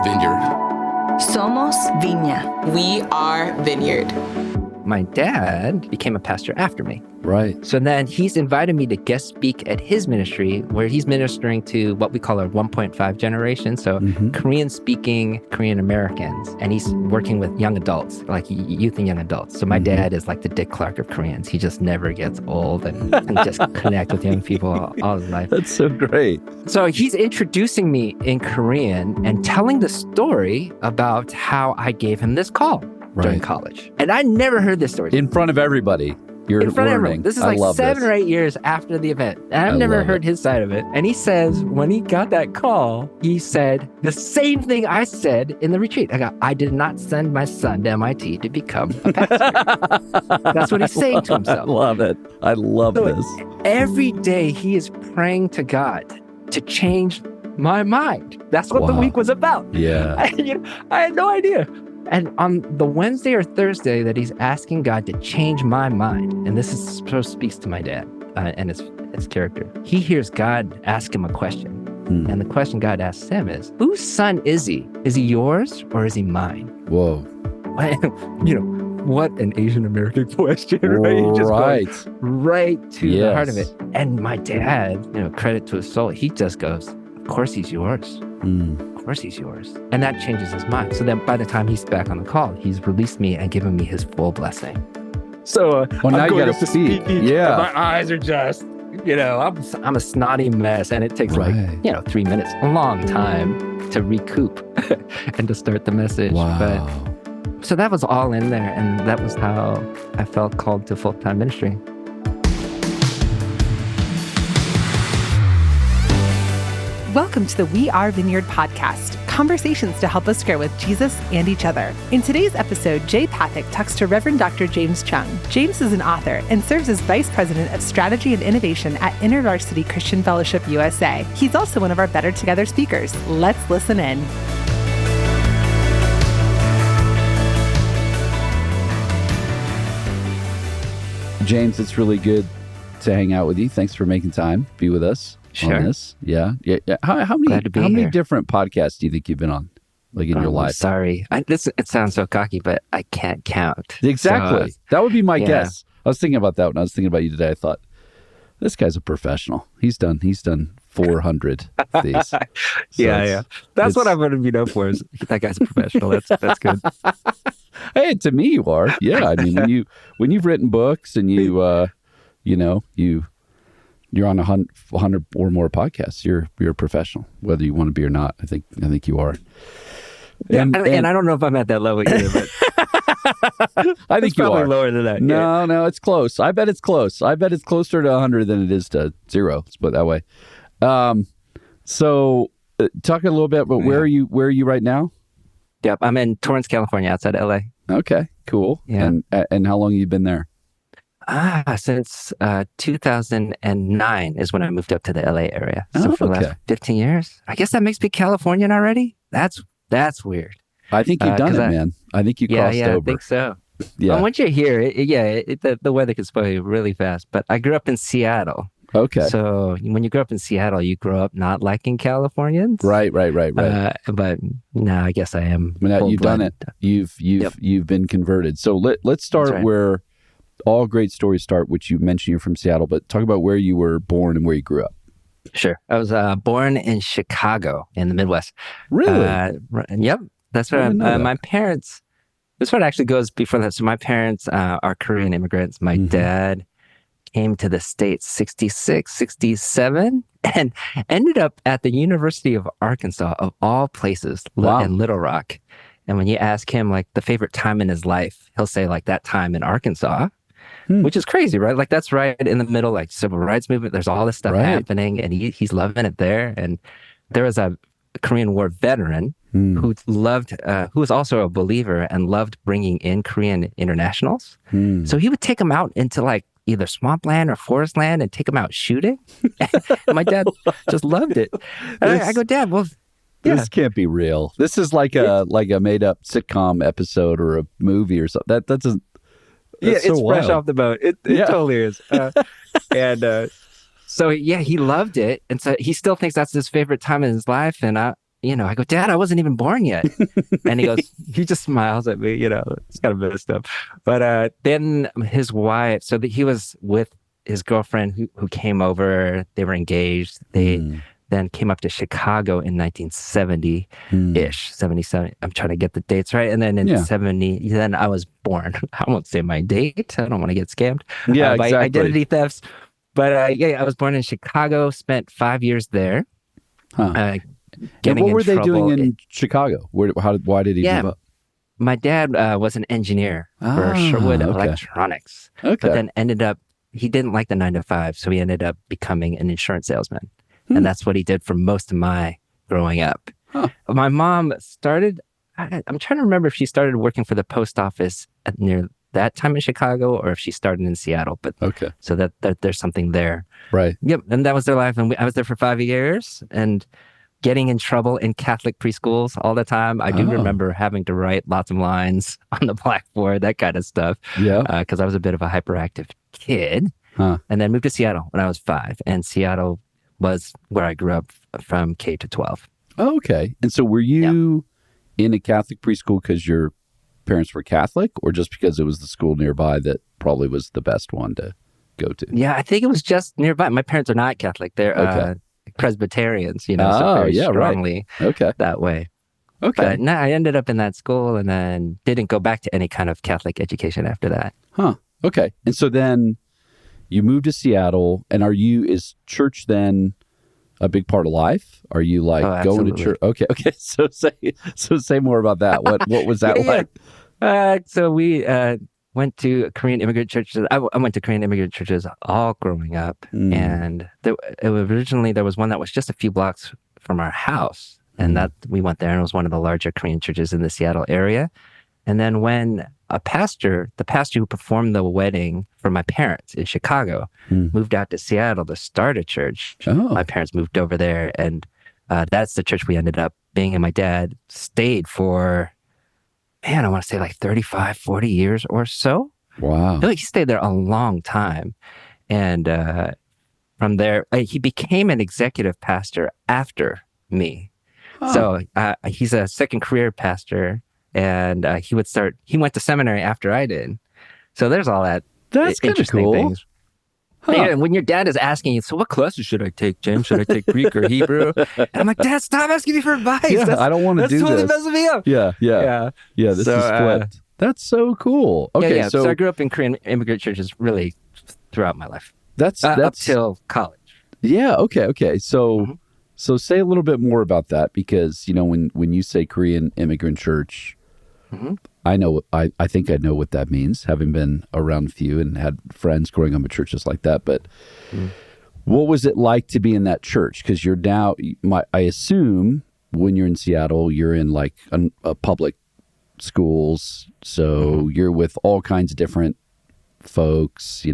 Vineyard. Somos Viña. We are Vineyard. My dad became a pastor after me. Right. So then he's invited me to guest speak at his ministry, where he's ministering to what we call our 1.5 generation. So Korean-speaking Korean Americans. And he's working with young adults, like youth and young adults. So my dad is like the Dick Clark of Koreans. He just never gets old and just connect with young people all his life. That's so great. So he's introducing me in Korean and telling the story about how I gave him this call during college. And I never heard this story. In front of everybody. You're in front of everyone. learning. This is like 7 or 8 years after the event. And I've never heard his side of it. And he says, when he got that call, he said the same thing I said in the retreat. I did not send my son to MIT to become a pastor. That's what he's saying to himself. I love it. I love this. Every day he is praying to God to change my mind. That's what the week was about. Yeah. I had no idea. And on the Wednesday or Thursday that he's asking God to change my mind, and this is supposed to speaks to my dad and his character, he hears God ask him a question. And the question God asks him is, whose son is he? Is he yours or is he mine? Whoa. What an Asian American question, right? You just go right to the heart of it. And my dad, credit to his soul, he just goes, of course he's yours. Of course he's yours. And that changes his mind. So then by the time he's back on the call, he's released me and given me his full blessing. So now you got to speak. Yeah. My eyes are just, I'm a snotty mess. And it takes 3 minutes, a long time to recoup and to start the message. Wow. But, so that was all in there. And that was how I felt called to full-time ministry. Welcome to the We Are Vineyard podcast, conversations to help us grow with Jesus and each other. In today's episode, Jay Pathak talks to Reverend Dr. James Choung. James is an author and serves as Vice President of Strategy and Innovation at Intervarsity Christian Fellowship USA. He's also one of our Better Together speakers. Let's listen in. James, it's really good to hang out with you. Thanks for making time to be with us. Sure. On this. Yeah. How many different podcasts do you think you've been on, like in your life? Sorry, it sounds so cocky, but I can't count. Exactly. So, that would be my guess. I was thinking about that when I was thinking about you today. I thought, this guy's a professional. He's done 400 of these. So That's what I'm going to be known for. Is that guy's a professional. That's good. Hey, to me, you are. Yeah. I mean, when you've written books and you're on 100 or more podcasts, you're a professional, whether you want to be or not. I think you are. And I don't know if I'm at that level either, but I think you probably are lower than that. No, it's close. I bet it's close. I bet it's closer to 100 than it is to 0. Let's put it that way. So talk a little bit about where are you right now? Yep, I'm in Torrance, California, outside LA. Okay, cool. Yeah. And how long have you been there? Since 2009 is when I moved up to the LA area. So for the last 15 years. I guess that makes me Californian already. That's weird. I think you've done it, man. I think you crossed over. I think so. Yeah. Well, once you're here, the weather can spoil you really fast. But I grew up in Seattle. Okay. So when you grow up in Seattle, you grow up not liking Californians. Right. But now I guess I am. Now you've done it. You've been converted. So let's start where all great stories start, which you mentioned you're from Seattle, but talk about where you were born and where you grew up. Sure. I was born in Chicago in the Midwest. Really? Yep. That's where my parents, this one actually goes before that. So my parents are Korean immigrants. My dad came to the States 66, 67, and ended up at the University of Arkansas, of all places, in Little Rock. And when you ask him like the favorite time in his life, he'll say like that time in Arkansas. Which is crazy, right? Like that's right in the middle, like civil rights movement. There's all this stuff happening, and he's loving it there. And there was a Korean War veteran who was also a believer and loved bringing in Korean internationals. So he would take them out into like either swampland or forest land and take them out shooting. And my dad just loved it. And I go, Dad, well, this can't be real. This is like a made up sitcom episode or a movie or something. That doesn't. It's so fresh off the boat. It totally is. So he loved it. And so he still thinks that's his favorite time in his life. And I go, Dad, I wasn't even born yet. And he just smiles at me, it's kind of messed up. But then his wife, he was with his girlfriend who came over. They were engaged. They then came up to Chicago in 1970-ish, 77. I'm trying to get the dates right. And then in 70, then I was born. I won't say my date. I don't want to get scammed by identity thefts. But I was born in Chicago, spent 5 years there. Huh. And what were they doing in Chicago? Why did he move up? My dad was an engineer for Sherwood Electronics. Okay. But then he didn't like the 9-to-5, so he ended up becoming an insurance salesman. And that's what he did for most of my growing up. Huh. My mom started, I'm trying to remember if she started working for the post office near that time in Chicago or if she started in Seattle. But so that there's something there. Right. Yep. And that was their life. And I was there for 5 years and getting in trouble in Catholic preschools all the time. I do remember having to write lots of lines on the blackboard, that kind of stuff. Yeah. Because I was a bit of a hyperactive kid. Huh. And then moved to Seattle when I was 5. And Seattle was where I grew up from K to 12. Oh, okay. And so were you in a Catholic preschool because your parents were Catholic or just because it was the school nearby that probably was the best one to go to? Yeah, I think it was just nearby. My parents are not Catholic. They're Presbyterians, so very strongly that way. Okay. But I ended up in that school and then didn't go back to any kind of Catholic education after that. Huh. Okay. And so then you moved to Seattle, and is church then a big part of life? Are you going to church? Okay. So say more about that. What was that like? So we went to Korean immigrant churches. I went to Korean immigrant churches all growing up, and originally there was one that was just a few blocks from our house, and that we went there, and it was one of the larger Korean churches in the Seattle area. And then when the pastor who performed the wedding for my parents in Chicago, moved out to Seattle to start a church. My parents moved over there, and that's the church we ended up being. And my dad stayed for, I want to say 35, 40 years or so. Wow. He stayed there a long time. And from there, he became an executive pastor after me. Huh. So he's a second career pastor. And he went to seminary after I did. So there's all that. That's interesting cool. Things. Huh. Yeah, and when your dad is asking you, so what classes should I take, James? Should I take Greek or Hebrew? And I'm like, Dad, stop asking me for advice. Yeah, I don't want to do this. That's totally messing me up. Yeah, this is flipped. That's so cool. Okay, so I grew up in Korean immigrant churches really throughout my life. That's up till college. Yeah, okay. So so say a little bit more about that because, when you say Korean immigrant church, I know. I think I know what that means, having been around a few and had friends growing up in churches like that. But what was it like to be in that church? Because you're now, I assume, when you're in Seattle, you're in a public schools, so you're with all kinds of different folks.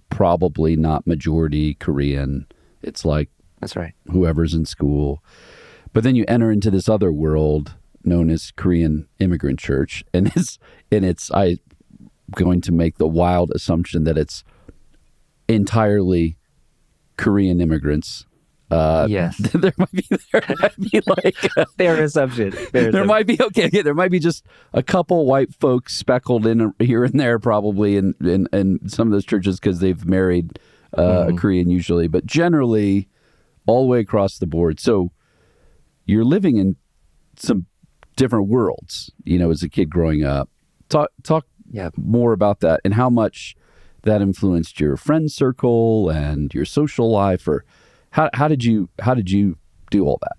Probably not majority Korean. It's that's right. Whoever's in school, but then you enter into this other world known as Korean Immigrant Church, and I'm going to make the wild assumption that it's entirely Korean immigrants. Yes, there might be fair assumption. There might be there might be just a couple white folks speckled in here and there, probably in some of those churches because they've married a Korean usually, but generally all the way across the board. So you're living in some different worlds, as a kid growing up. Talk more about that and how much that influenced your friend circle and your social life, or how did you do all that?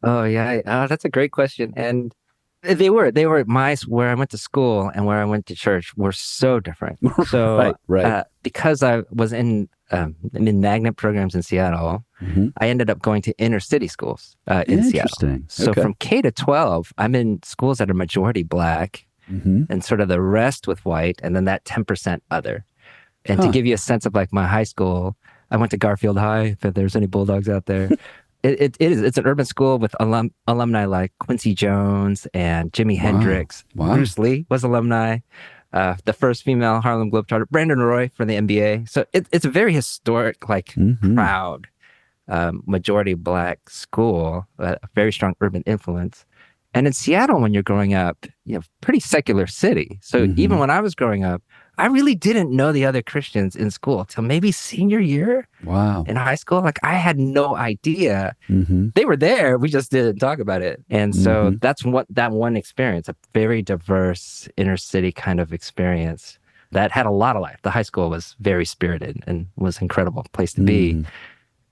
Oh yeah, that's a great question. And they were where I went to school and where I went to church were so different. So right. Because I was in magnet programs in Seattle, I ended up going to inner city schools in Seattle. So from K to 12, I'm in schools that are majority Black and sort of the rest with white, and then that 10% other. And to give you a sense of my high school, I went to Garfield High, if there's any Bulldogs out there. It's an urban school with alumni like Quincy Jones and Jimi Hendrix. Wow. Bruce Lee was alumni. The first female Harlem Globetrotter, Brandon Roy for the NBA. So it's a very historic, proud majority Black school, a very strong urban influence. And in Seattle, when you're growing up, pretty secular city. So even when I was growing up, I really didn't know the other Christians in school till maybe senior year. Wow. In high school. Like I had no idea. They were there. We just didn't talk about it. And so that's that one experience, a very diverse inner city kind of experience that had a lot of life. The high school was very spirited and was an incredible place to be.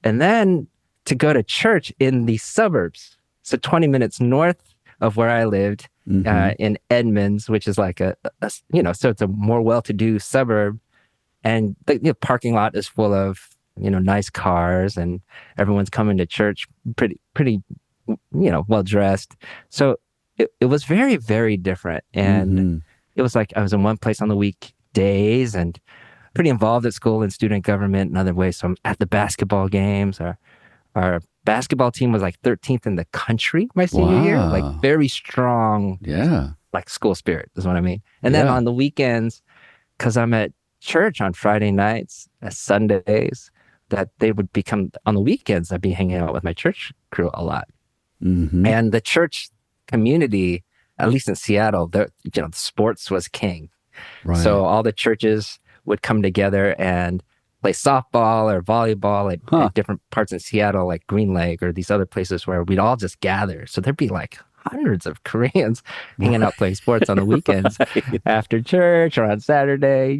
And then to go to church in the suburbs. So 20 minutes north of where I lived in Edmonds, which is like so it's a more well-to-do suburb. And the parking lot is full of, nice cars, and everyone's coming to church pretty, well-dressed. So it was very, very different. And it was like I was in one place on the weekdays and pretty involved at school in student government in other ways. So I'm at the basketball games. Our basketball team was like 13th in the country my senior year, like very strong, like school spirit is what I mean. And then on the weekends, because I'm at church on Friday nights, Sundays, that they would become, on the weekends, I'd be hanging out with my church crew a lot. And the church community, at least in Seattle, sports was king. Right. So all the churches would come together and play softball or volleyball at different parts in Seattle, like Green Lake or these other places where we'd all just gather. So there'd be like hundreds of Koreans hanging out playing sports on the weekends after church or on Saturday,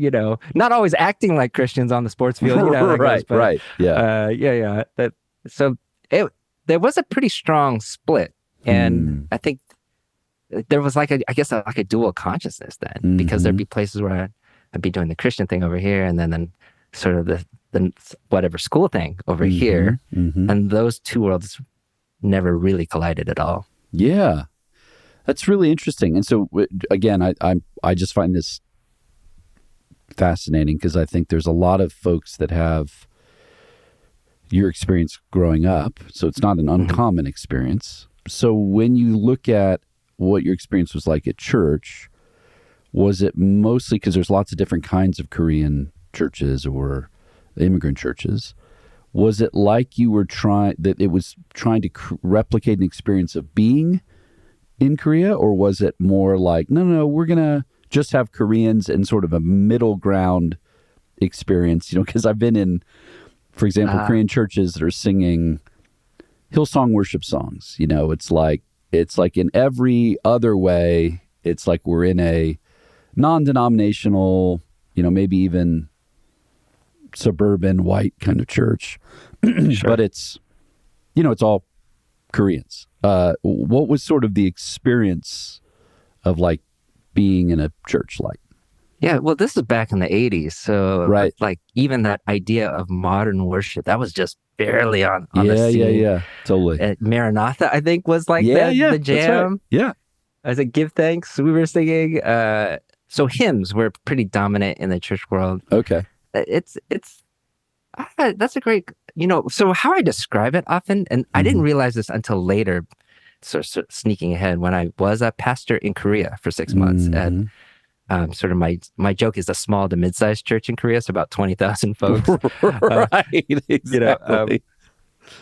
not always acting like Christians on the sports field, right. Yeah. So there was a pretty strong split. And I think there was like a dual consciousness then, because there'd be places where I'd be doing the Christian thing over here and then sort of the whatever school thing over here. And those two worlds never really collided at all. Yeah, that's really interesting. And so again, I just find this fascinating because I think there's a lot of folks that have your experience growing up. So it's not an uncommon experience. So when you look at what your experience was like at church, was it mostly because there's lots of different kinds of Korean churches or immigrant churches? Was it like you were trying to replicate an experience of being in Korea, or was it more like, no, we're going to just have Koreans in sort of a middle ground experience? Because I've been in, for example, Korean churches that are singing Hillsong worship songs. It's like in every other way, it's like we're in a non-denominational, maybe even suburban white kind of church, sure. But it's all Koreans. What was sort of the experience of like being in a church like? Yeah, well, this is back in the 80s. So right. Like even that idea of modern worship, that was just barely on the scene. Yeah, totally. Maranatha, I think, was like the jam. Right. Yeah. As a give thanks, we were singing. So hymns were pretty dominant in the church world. Okay. That's a great, so how I describe it often, and I didn't realize this until later, sort of sneaking ahead, when I was a pastor in Korea for 6 months. And sort of my joke is a small to mid-sized church in Korea, so about 20,000 folks. Right, exactly.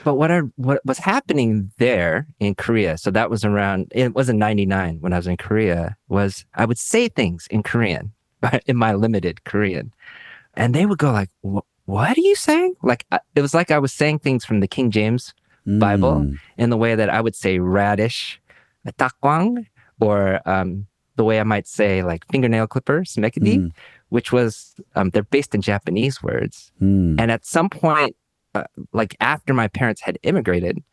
But what was happening there in Korea, so that was it was in 99 when I was in Korea, was I would say things in Korean, in my limited Korean. And they would go like, what are you saying? Like, it was like I was saying things from the King James Bible in the way that I would say radish, takwang, or the way I might say like fingernail clipper, smekidi, which was, they're based in Japanese words. And at some point, like after my parents had immigrated,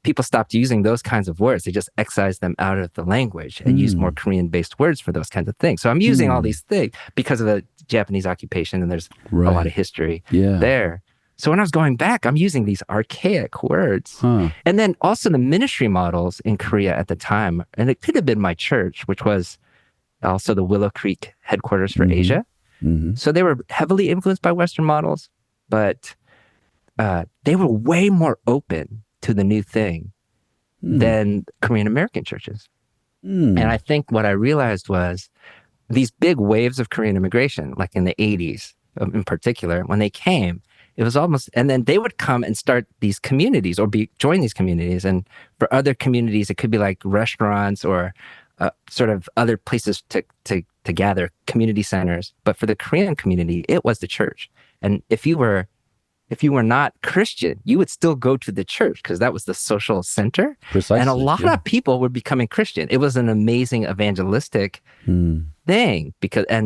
people stopped using those kinds of words. They just excised them out of the language and used more Korean-based words for those kinds of things. So I'm using all these things because of the Japanese occupation, and there's a lot of history there. So when I was going back, I'm using these archaic words. And then also the ministry models in Korea at the time, and it could have been my church, which was also the Willow Creek headquarters for Asia. So they were heavily influenced by Western models, but they were way more open to the new thing than Korean American churches. And I think what I realized was these big waves of Korean immigration, like in the 80s in particular, when they came, it was almost, and then they would come and start these communities or join these communities. And for other communities, it could be like restaurants or sort of other places to gather, community centers. But for the Korean community, it was the church. And if you were not Christian, you would still go to the church because that was the social center. Precisely. And a lot of people were becoming Christian. It was an amazing evangelistic thing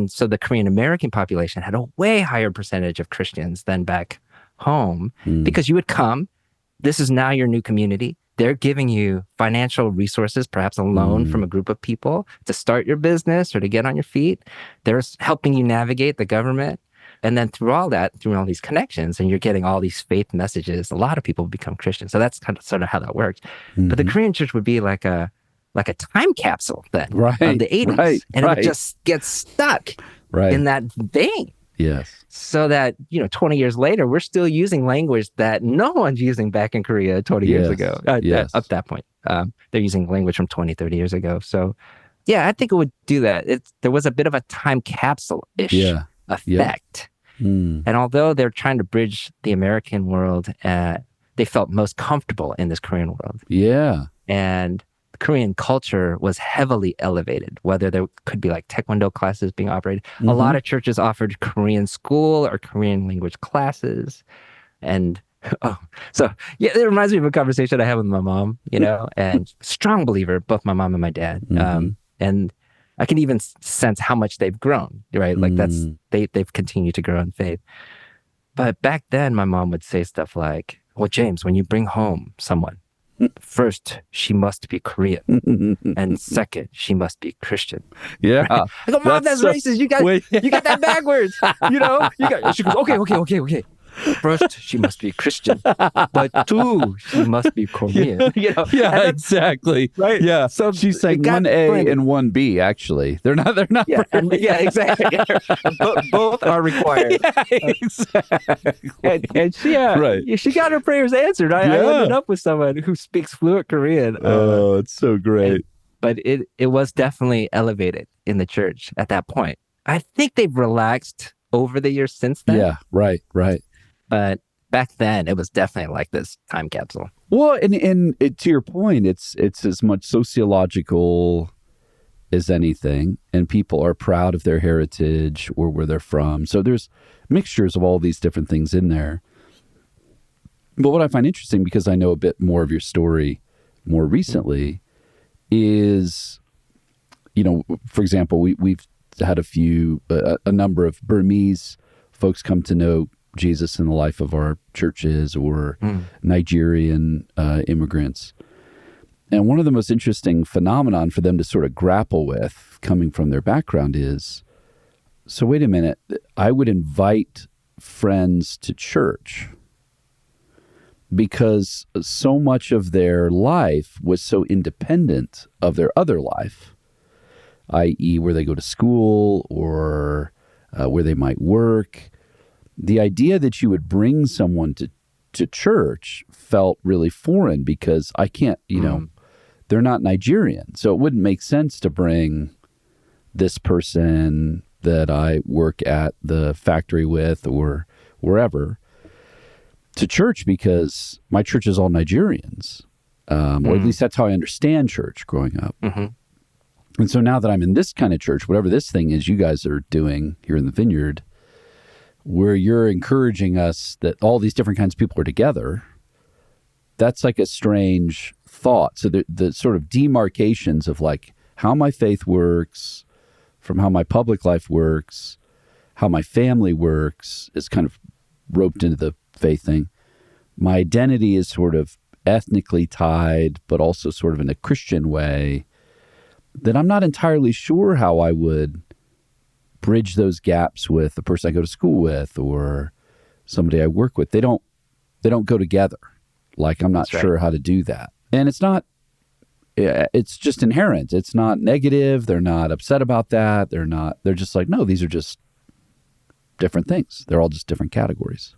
so the Korean American population had a way higher percentage of Christians than back home because you would come. This is now your new community. They're giving you financial resources, perhaps a loan from a group of people to start your business or to get on your feet. They're helping you navigate the government. And then through all these connections, and you're getting all these faith messages, a lot of people become Christian. So that's kind of sort of how that works. But the Korean church would be like a time capsule then of the 80s. And it would just get stuck in that vein. Yes. So that, 20 years later, we're still using language that no one's using back in Korea 20 years ago. Up that point. They're using language from 20, 30 years ago. So yeah, I think it would do that. There was a bit of a time capsule-ish effect. And although they're trying to bridge the American world, they felt most comfortable in this Korean world. Yeah. And Korean culture was heavily elevated, whether there could be like taekwondo classes being operated. A lot of churches offered Korean school or Korean language classes. And it reminds me of a conversation I had with my mom, and strong believer, both my mom and my dad. And I can even sense how much they've grown, right? Like they've continued to grow in faith. But back then, my mom would say stuff like, well, James, when you bring home someone, first, she must be Korean. And second, she must be Christian. Yeah. Right? I go, Mom, that's racist. You got that backwards. She goes, okay. First, she must be Christian, but two, she must be Korean. Yeah, exactly. Right. Yeah. So she's saying one A and one B. Actually, they're not. Yeah, exactly. Both are required. Yeah, exactly. And she got her prayers answered. I ended up with someone who speaks fluent Korean. Oh, it's so great. But it was definitely elevated in the church at that point. I think they've relaxed over the years since then. Yeah. Right. But back then, it was definitely like this time capsule. Well, and to your point, it's as much sociological as anything, and people are proud of their heritage or where they're from. So there's mixtures of all these different things in there. But what I find interesting, because I know a bit more of your story more recently, is, for example, we've had a number of Burmese folks come to know Jesus in the life of our churches, or Nigerian immigrants. And one of the most interesting phenomenon for them to sort of grapple with coming from their background is, so wait a minute, I would invite friends to church because so much of their life was so independent of their other life, i.e. where they go to school or where they might work. The idea that you would bring someone to church felt really foreign because I can't, they're not Nigerian. So it wouldn't make sense to bring this person that I work at the factory with or wherever to church because my church is all Nigerians. Or at least that's how I understand church growing up. And so now that I'm in this kind of church, whatever this thing is you guys are doing here in the Vineyard, where you're encouraging us that all these different kinds of people are together, that's like a strange thought. So the sort of demarcations of like how my faith works from how my public life works, how my family works is kind of roped into the faith thing. My identity is sort of ethnically tied, but also sort of in a Christian way, that I'm not entirely sure how I would bridge those gaps with the person I go to school with or somebody I work with. They don't go together. Like, I'm not sure how to do that. And it's just inherent. It's not negative. They're not upset about that. They're just like, no, these are just different things. They're all just different categories.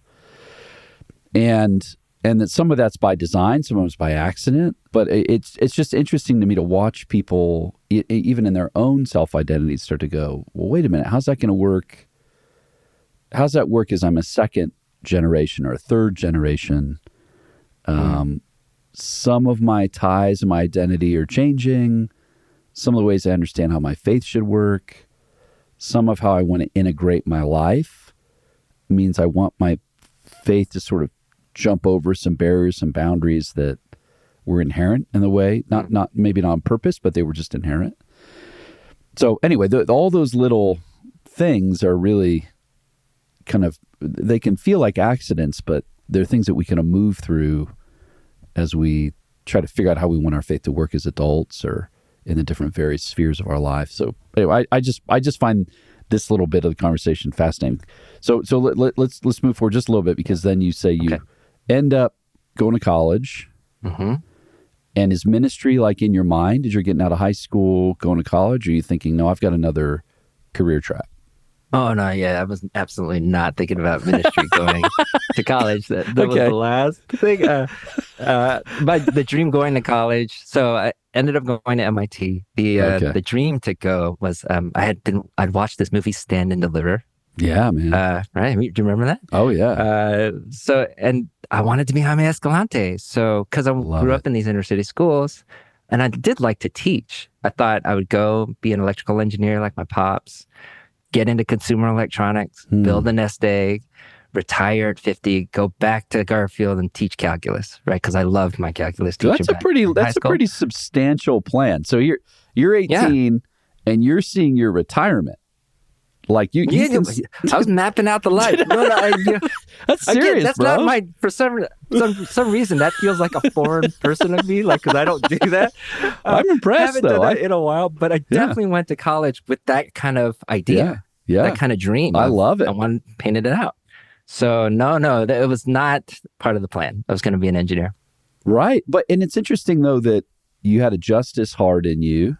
And that some of that's by design, some of it's by accident. But it's just interesting to me to watch people, even in their own self-identity, start to go, well, wait a minute, how's that going to work? How's that work as I'm a second generation or a third generation. Some of my ties and my identity are changing. Some of the ways I understand how my faith should work. Some of how I want to integrate my life means I want my faith to sort of jump over some barriers, some boundaries that were inherent in the way, not maybe not on purpose, but they were just inherent. So anyway, all those little things are really kind of, they can feel like accidents, but they're things that we kind of move through as we try to figure out how we want our faith to work as adults or in the different various spheres of our life. So anyway, I just find this little bit of the conversation fascinating. So let's move forward just a little bit, because then you say you end up going to college. Mm-hmm. And is ministry like in your mind as you're getting out of high school, going to college? Or are you thinking, no, I've got another career track? Oh, no, yeah. I was absolutely not thinking about ministry going to college. That was the last thing. The dream going to college. So I ended up going to MIT. The dream to go was I'd watched this movie, Stand and Deliver. Yeah, man. Right? Do you remember that? Oh, yeah. And I wanted to be Jaime Escalante. So, because I grew up in these inner city schools, and I did like to teach. I thought I would go be an electrical engineer like my pops, get into consumer electronics, build a nest egg, retire at 50, go back to Garfield and teach calculus, right? Because I loved my calculus teacher. That's a pretty substantial plan. So you're 18 and you're seeing your retirement. Like you I was mapping out the life. That's serious, that's bro. not my, for some reason, that feels like a foreign person of me, like, because I don't do that. I'm impressed, I haven't though. done that in a while, but I definitely went to college with that kind of idea, that kind of dream. I love it. I painted it out. So no, it was not part of the plan. I was going to be an engineer. Right. And it's interesting, though, that you had a justice heart in you.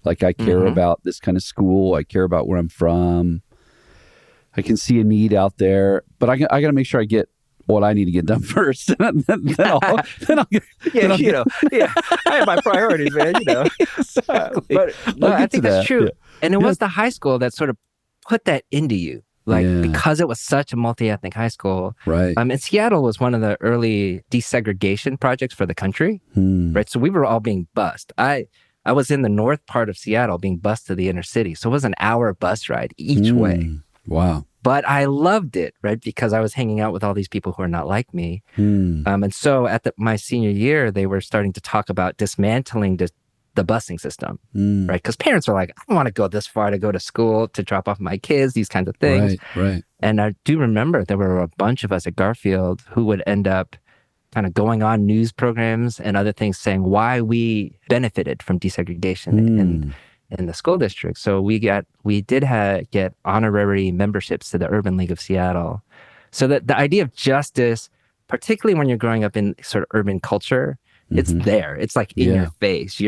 Like, I care about this kind of school. I care about where I'm from. I can see a need out there, but I got to make sure I get what I need to get done first. then I'll I have my priorities, man. Exactly. But I think that's true. Yeah. And it was the high school that sort of put that into you, because it was such a multi-ethnic high school. Right. And Seattle was one of the early desegregation projects for the country. Right. So we were all being bused. I was in the north part of Seattle being bused to the inner city. So it was an hour bus ride each way. Wow. But I loved it, right? Because I was hanging out with all these people who are not like me. And so at my senior year, they were starting to talk about dismantling the busing system, right? Because parents are like, I don't want to go this far to go to school, to drop off my kids, these kinds of things. Right. And I do remember there were a bunch of us at Garfield who would end up kind of going on news programs and other things saying why we benefited from desegregation in the school district. So we did get honorary memberships to the Urban League of Seattle. So that the idea of justice, particularly when you're growing up in sort of urban culture, it's there. It's like in your face.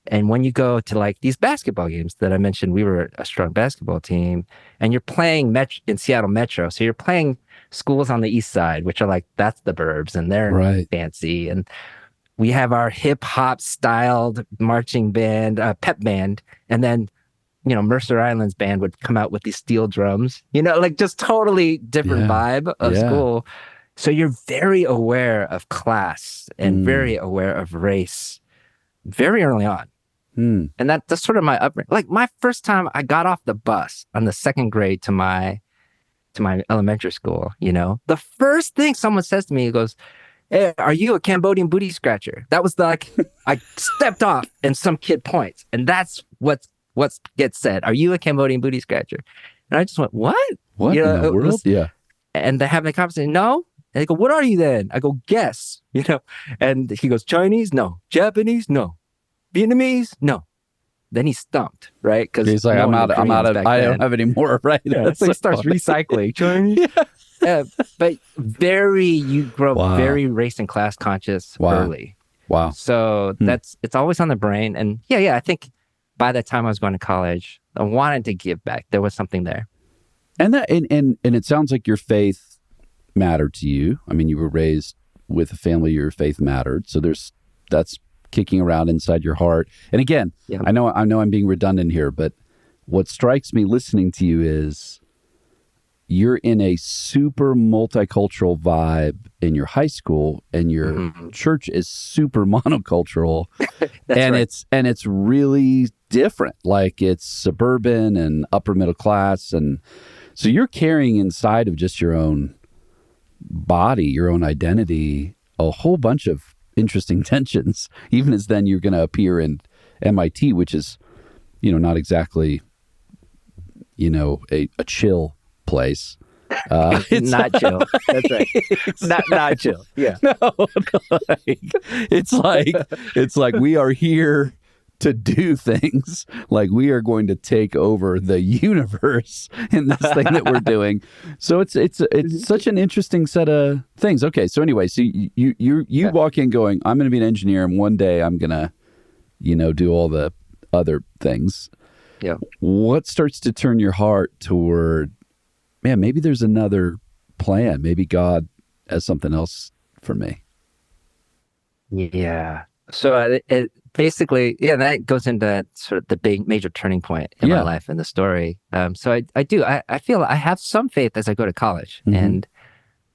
And when you go to like these basketball games that I mentioned, we were a strong basketball team, and you're playing in Seattle Metro. So you're playing schools on the east side, which are like, that's the burbs, and they're fancy. And we have our hip hop styled marching band, pep band. And then, Mercer Island's band would come out with these steel drums, like just totally different vibe of school. So you're very aware of class and very aware of race very early on. And that's sort of my upbringing. Like my first time I got off the bus on the second grade to my elementary school, the first thing someone says to me, he goes, "Hey, are you a Cambodian booty scratcher?" That was I stepped off and some kid points, and that's what gets said. "Are you a Cambodian booty scratcher?" And I just went, "What? What in the world?" And they have the conversation, "No." And they go, "What are you then?" I go, "Guess." And he goes, "Chinese? No. Japanese? No. Vietnamese? No." Then he's stumped, right? Because he's like, I'm out of, I don't have any more, right? Yeah, so he starts recycling. Chinese. But you grow very race and class conscious early. Wow. So it's always on the brain. And I think by the time I was going to college, I wanted to give back. There was something there. And it sounds like your faith mattered to you. I mean, you were raised with a family, your faith mattered. So that's kicking around inside your heart. And again, I know I'm being redundant here, but what strikes me listening to you is you're in a super multicultural vibe in your high school, and your church is super monocultural. And right. it's really different. Like, it's suburban and upper middle class, and so you're carrying inside of just your own body, your own identity, a whole bunch of interesting tensions, even as then you're going to appear in MIT, which is, not exactly, a chill place. It's not chill. That's right. Not chill. Yeah. No, it's like we are here to do things. Like, we are going to take over the universe in this thing that we're doing. So it's such an interesting set of things. Okay, so anyway, so you walk in going, I'm going to be an engineer, and one day I'm going to, do all the other things. Yeah. What starts to turn your heart toward, man, maybe there's another plan. Maybe God has something else for me. Yeah. So it basically, that goes into sort of the big major turning point in my life and the story. So I feel I have some faith as I go to college. And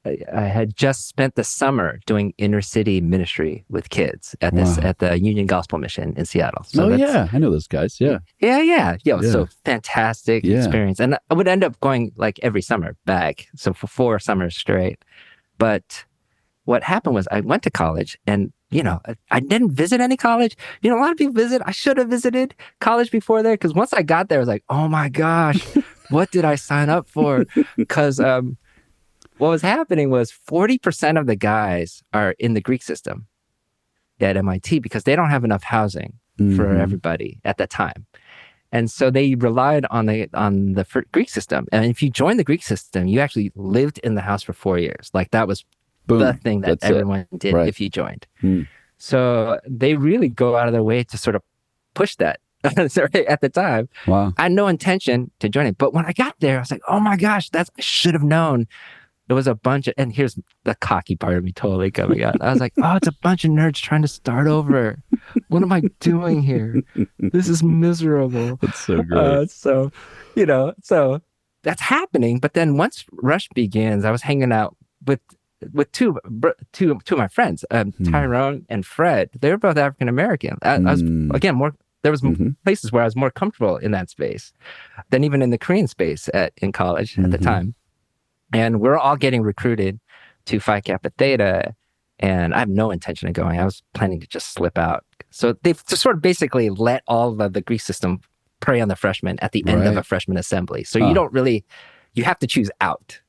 I had just spent the summer doing inner city ministry with kids at the Union Gospel Mission in Seattle. So I know those guys. Yeah. Yeah. So fantastic experience. And I would end up going like every summer back. So for 4 summers straight. But what happened was I went to college, and I didn't visit any college. A lot of people visit. I should have visited college before there, because once I got there, I was like, oh my gosh, what did I sign up for? Because what was happening was 40% of the guys are in the Greek system at MIT because they don't have enough housing for everybody at that time. And so they relied on the Greek system. And if you joined the Greek system, you actually lived in the house for 4 years. Like, that was the thing that everyone did if you joined. So they really go out of their way to sort of push that. At the time, I had no intention to join it. But when I got there, I was like, oh my gosh, I should have known. There was a bunch of, and here's the cocky part of me totally coming out. I was like, oh, it's a bunch of nerds trying to start over. What am I doing here? This is miserable. That's so great. So that's happening. But then once Rush begins, I was hanging out with two of my friends, Tyrone and Fred. They were both African American. I was, again, more. There was places where I was more comfortable in that space than even in the Korean space in college at the time. And we're all getting recruited to Phi Kappa Theta, and I have no intention of going. I was planning to just slip out. So they've sort of basically let all of the Greek system prey on the freshmen at the end of a freshman assembly. So you don't really, you have to choose out,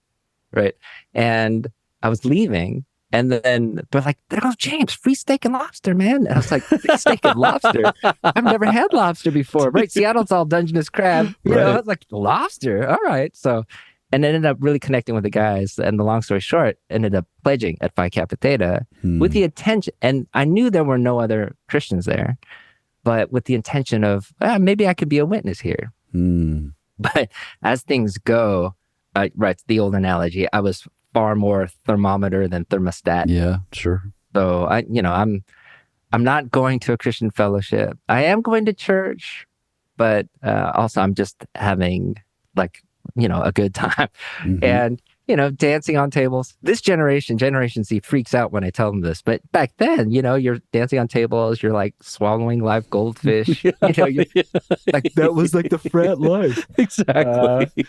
right? And I was leaving, and then they're like, there goes James, free steak and lobster, man. And I was like, free steak and lobster? I've never had lobster before, right? Seattle's all Dungeness crab. I was like, lobster? All right. So, and I ended up really connecting with the guys. And the long story short, ended up pledging at Phi Kappa Theta with the intention, and I knew there were no other Christians there, but with the intention of, maybe I could be a witness here. But as things go, the old analogy, I was far more thermometer than thermostat. Yeah, sure. So I'm not going to a Christian fellowship. I am going to church, but also I'm just having a good time and, dancing on tables. This Generation Z freaks out when I tell them this. But back then, you're dancing on tables, you're like swallowing live goldfish. Like, that was like the frat life. Exactly.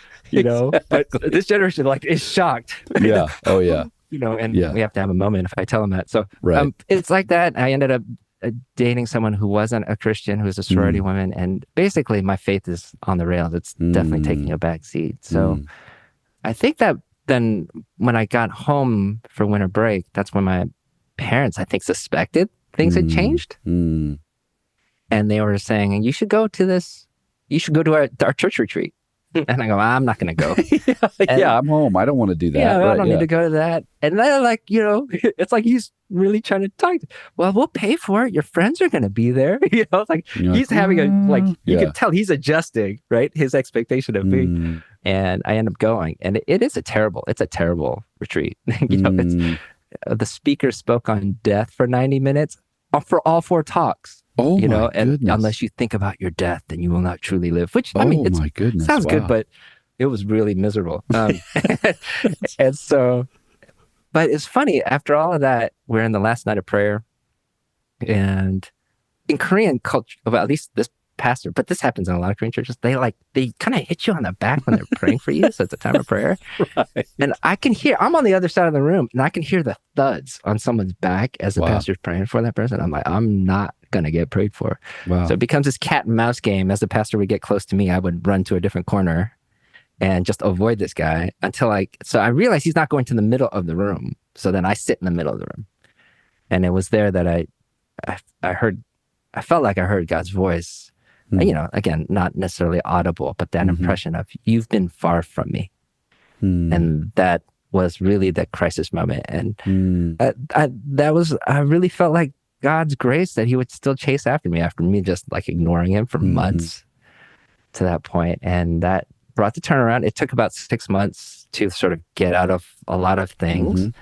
But this generation is shocked. Yeah. Oh, yeah. And we have to have a moment if I tell them that. So it's like that. I ended up dating someone who wasn't a Christian, who was a sorority woman. And basically my faith is on the rails. It's definitely taking a back seat. So I think that then when I got home for winter break, that's when my parents, I think, suspected things had changed. And they were saying, you should go to our church retreat. And I go, I'm not going to go. I'm home. I don't want to do that. I don't need to go to that. And they're like, it's like he's really trying to talk. Well, we'll pay for it. Your friends are going to be there. It's like he's having you can tell he's adjusting, right? His expectation of me. And I end up going. And it's a terrible retreat. It's, the speaker spoke on death for 90 minutes for all 4 talks. Oh, my and goodness. unless you think about your death, then you will not truly live. Which, my goodness. Sounds good, but it was really miserable. And so, but it's funny, after all of that, we're in the last night of prayer. And in Korean culture, well, at least this pastor, but this happens in a lot of Korean churches, they kind of hit you on the back when they're praying for you. So it's a time of prayer. Right. And I'm on the other side of the room, and I can hear the thuds on someone's back as the pastor's praying for that person. I'm like, I'm not going to get prayed for. Wow. So it becomes this cat and mouse game. As the pastor would get close to me, I would run to a different corner and just avoid this guy until so I realized he's not going to the middle of the room. So then I sit in the middle of the room. And it was there that I felt like I heard God's voice, again, not necessarily audible, but that impression of, you've been far from me. And that was really the crisis moment. And I really felt like God's grace that he would still chase after me just like ignoring him for months to that point. And that brought the turnaround. It took about 6 months to sort of get out of a lot of things.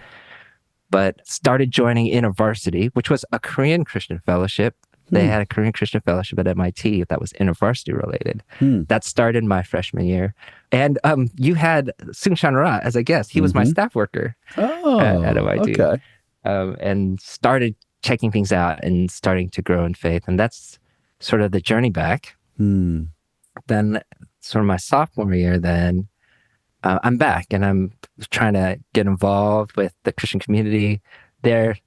But started joining Intervarsity, which was a Korean Christian fellowship. They had a Korean Christian fellowship at MIT that was Intervarsity related. That started my freshman year. And you had Choung Ra as a guest. He was my staff worker at MIT. Okay. And started checking things out and starting to grow in faith. And that's sort of the journey back. Then sort of my sophomore year, then I'm back and I'm trying to get involved with the Christian community there.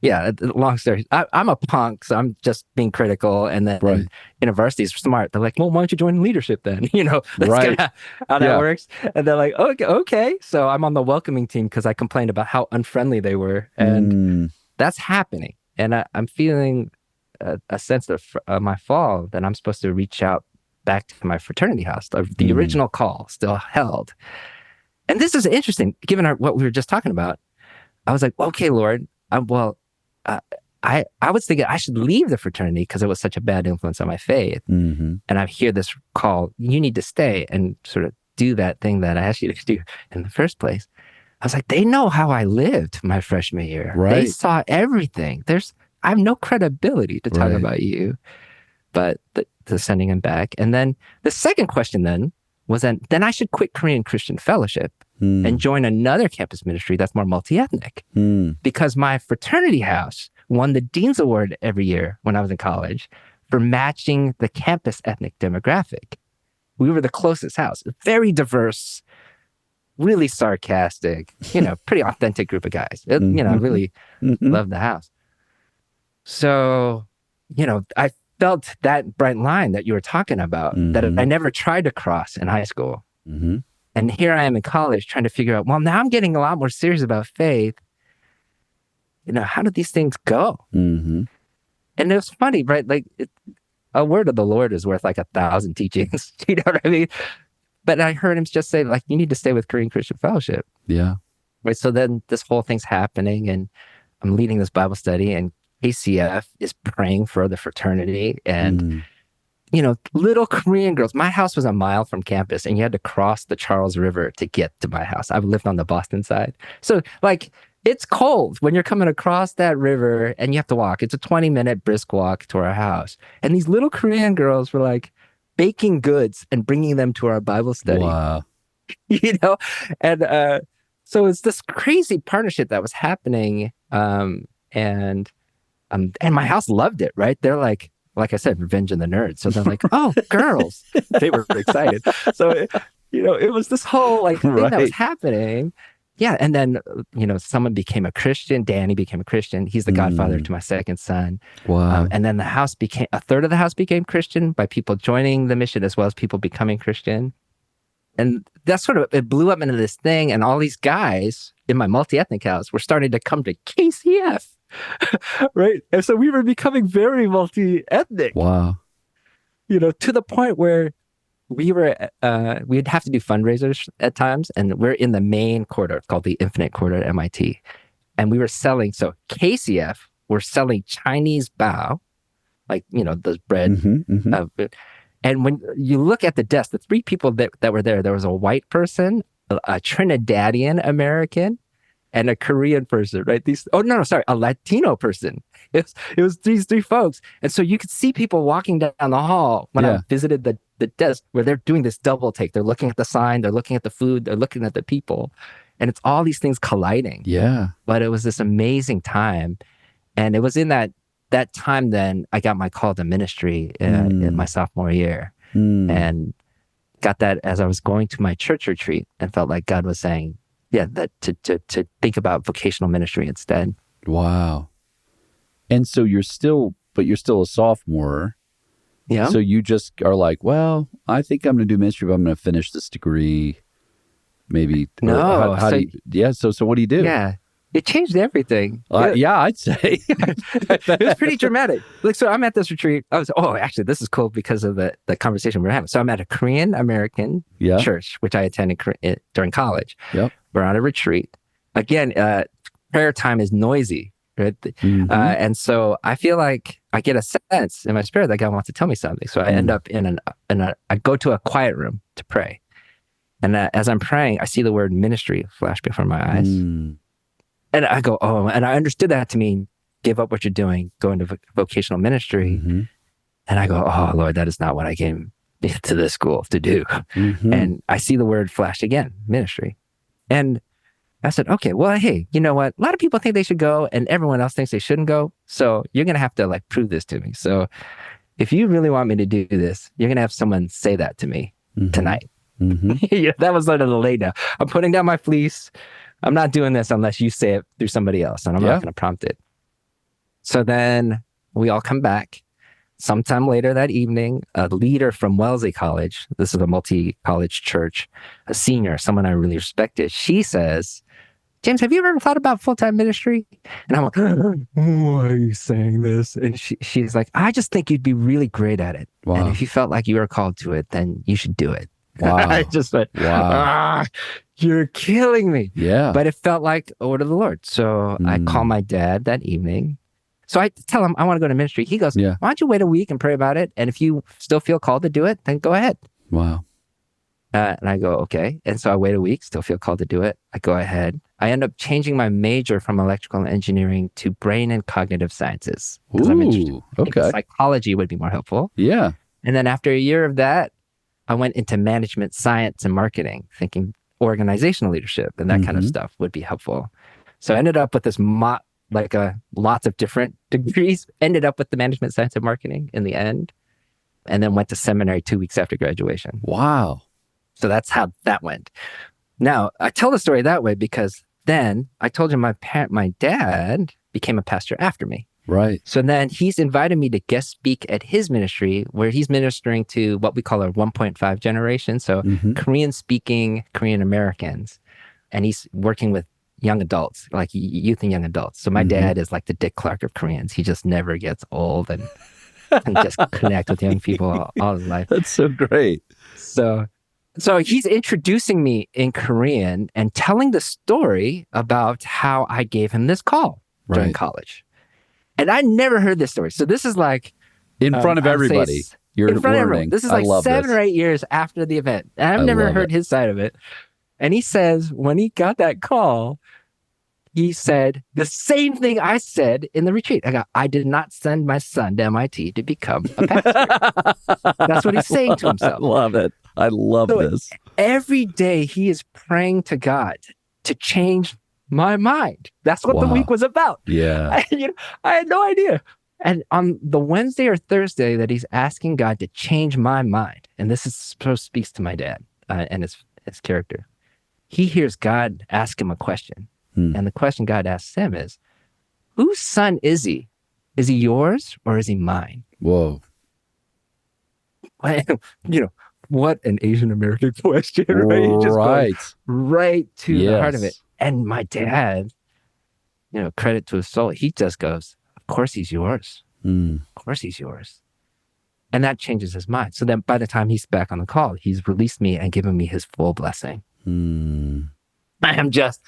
Yeah, long story. I'm a punk, so I'm just being critical. And then Intervarsity is smart. They're like, well, why don't you join leadership then? That's kind of how that works. And they're like, okay. So I'm on the welcoming team because I complained about how unfriendly they were. And that's happening. And I'm feeling a sense of my fall that I'm supposed to reach out back to my fraternity house. The original call still held. And this is interesting, given what we were just talking about. I was like, okay, Lord, I was thinking I should leave the fraternity because it was such a bad influence on my faith. And I hear this call, you need to stay and sort of do that thing that I asked you to do in the first place. I was like, they know how I lived my freshman year. They saw everything. I have no credibility to talk about you. But the sending him back. And then the second question then was then I should quit Korean Christian Fellowship and join another campus ministry that's more multi-ethnic. Because my fraternity house won the Dean's Award every year when I was in college for matching the campus ethnic demographic. We were the closest house, very diverse, really sarcastic, pretty authentic group of guys. I really loved the house. So, I felt that bright line that you were talking about that I never tried to cross in high school. And here I am in college trying to figure out, well, now I'm getting a lot more serious about faith. How do these things go? And it was funny, right? Like a word of the Lord is worth like 1,000 teachings. You know what I mean? But I heard him just say, like, you need to stay with Korean Christian Fellowship. Yeah. Right. So then this whole thing's happening and I'm leading this Bible study and KCF is praying for the fraternity and, little Korean girls. My house was a mile from campus and you had to cross the Charles River to get to my house. I've lived on the Boston side. So it's cold when you're coming across that river and you have to walk. It's a 20-minute brisk walk to our house. And these little Korean girls were like baking goods and bringing them to our Bible study. Wow. And so it's this crazy partnership that was happening. And my house loved it, right? They're like I said, Revenge of the Nerds. So they're like, oh, girls. They were excited. So, it was this whole thing that was happening. Yeah. And then, someone became a Christian. Danny became a Christian. He's the godfather to my second son. Wow. And then a third of the house became Christian by people joining the mission as well as people becoming Christian. And that's it blew up into this thing. And all these guys in my multi-ethnic house were starting to come to KCF. Right. And so we were becoming very multi-ethnic. Wow. To the point where we'd have to do fundraisers at times. And we're in the main corridor. It's called the Infinite Corridor at MIT. And we were selling, so KCF were selling Chinese bao, those bread. And when you look at the desk, the three people that were there was a white person, a Trinidadian American, and a Korean person, right? A Latino person. It was these three folks. And so you could see people walking down the hall when I visited the the desk where they're doing this double take. They're looking at the sign, they're looking at the food, they're looking at the people. And it's all these things colliding. Yeah. But it was this amazing time. And it was in that time then I got my call to ministry in my sophomore year. And got that as I was going to my church retreat and felt like God was saying, that to think about vocational ministry instead. Wow. And so you're still a sophomore. Yeah. So you just are like, well, I think I'm going to do ministry, but I'm going to finish this degree. Maybe. No. So what do you do? Yeah. It changed everything. I'd say. It was pretty dramatic. So I'm at this retreat. Actually, this is cool because of the conversation we're having. So I'm at a Korean American church, which I attended during college. Yep. We're on a retreat. Again, prayer time is noisy, right? And so I feel like I get a sense in my spirit that God wants to tell me something. So I end up I go to a quiet room to pray. And as I'm praying, I see the word ministry flash before my eyes. And I go, and I understood that to mean give up what you're doing, go into vocational ministry. And I go, oh, Lord, that is not what I came to this school to do. And I see the word flash again, ministry. And I said, okay, well, hey, you know what? A lot of people think they should go and everyone else thinks they shouldn't go. So you're going to have to prove this to me. So if you really want me to do this, you're going to have someone say that to me tonight. That was sort of the laydown. I'm putting down my fleece. I'm not doing this unless you say it through somebody else, and I'm not going to prompt it. So then we all come back. Sometime later that evening, a leader from Wellesley College, this is a multi-college church, a senior, someone I really respected, she says, James, have you ever thought about full-time ministry? And I'm like, why are you saying this? And she's like, I just think you'd be really great at it. Wow. And if you felt like you were called to it, then you should do it. Wow. I just went, you're killing me. Yeah. But it felt like a word of the Lord. So I call my dad that evening. So I tell him I want to go to ministry. He goes, why don't you wait a week and pray about it? And if you still feel called to do it, then go ahead. Wow. And I go, okay. And so I wait a week, still feel called to do it. I go ahead. I end up changing my major from electrical engineering to brain and cognitive sciences. Because I'm interested. Okay. Psychology would be more helpful. Yeah. And then after a year of that, I went into management science and marketing, thinking organizational leadership and that kind of stuff would be helpful. So I ended up with this lots of different degrees, ended up with the management science and marketing in the end, and then went to seminary 2 weeks after graduation. Wow. So that's how that went. Now, I tell the story that way because then I told you my dad became a pastor after me. Right. So then he's invited me to guest speak at his ministry where he's ministering to what we call our 1.5 generation. So Korean-speaking Korean Americans. And he's working with young adults, like youth and young adults. So my dad is like the Dick Clark of Koreans. He just never gets old and just connect with young people all his life. That's so great. So he's introducing me in Korean and telling the story about how I gave him this call during college. And I never heard this story. So this is like... in front of everybody. You're in front of everyone. learning. This is like 7 or 8 years after the event. And I've never heard his side of it. And he says, when he got that call, he said the same thing I said in the retreat. I did not send my son to MIT to become a pastor. That's what he's saying to himself. I love it. I love this. Every day he is praying to God to change my mind. That's what the week was about. Yeah. I had no idea. And on the Wednesday or Thursday that he's asking God to change my mind, and this is supposed to speaks to my dad and his character, he hears God ask him a question. And the question God asks him is, whose son is he? Is he yours or is he mine? Whoa. What an Asian American question, right? You just go right to the heart of it. And my dad, credit to his soul, he just goes, of course he's yours. Of course he's yours. And that changes his mind. So then by the time he's back on the call, he's released me and given me his full blessing. I am just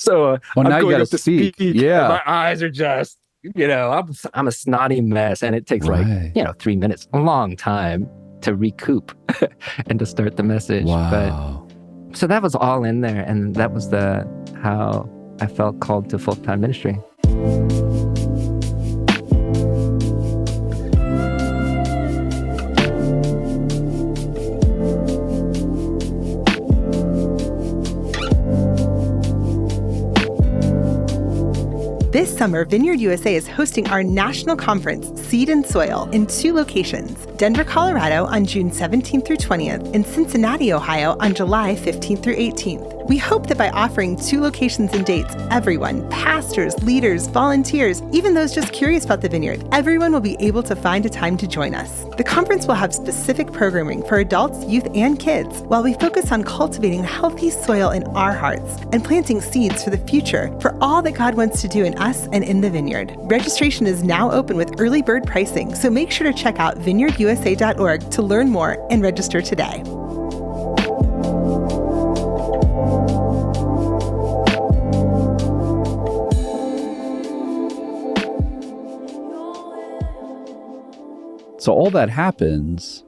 well, now you got to speak. Yeah. My eyes are just, I'm a snotty mess, and it takes 3 minutes, a long time to recoup and to start the message. Wow. But so that was all in there, and that was how I felt called to full-time ministry. This summer, Vineyard USA is hosting our national conference, Seed and Soil, in 2 locations, Denver, Colorado on June 17th through 20th, and Cincinnati, Ohio on July 15th through 18th. We hope that by offering 2 locations and dates, everyone, pastors, leaders, volunteers, even those just curious about the Vineyard, everyone will be able to find a time to join us. The conference will have specific programming for adults, youth, and kids, while we focus on cultivating healthy soil in our hearts and planting seeds for the future for all that God wants to do in us and in the Vineyard. Registration is now open with early bird pricing, so make sure to check out vineyardusa.org to learn more and register today. So all that happens.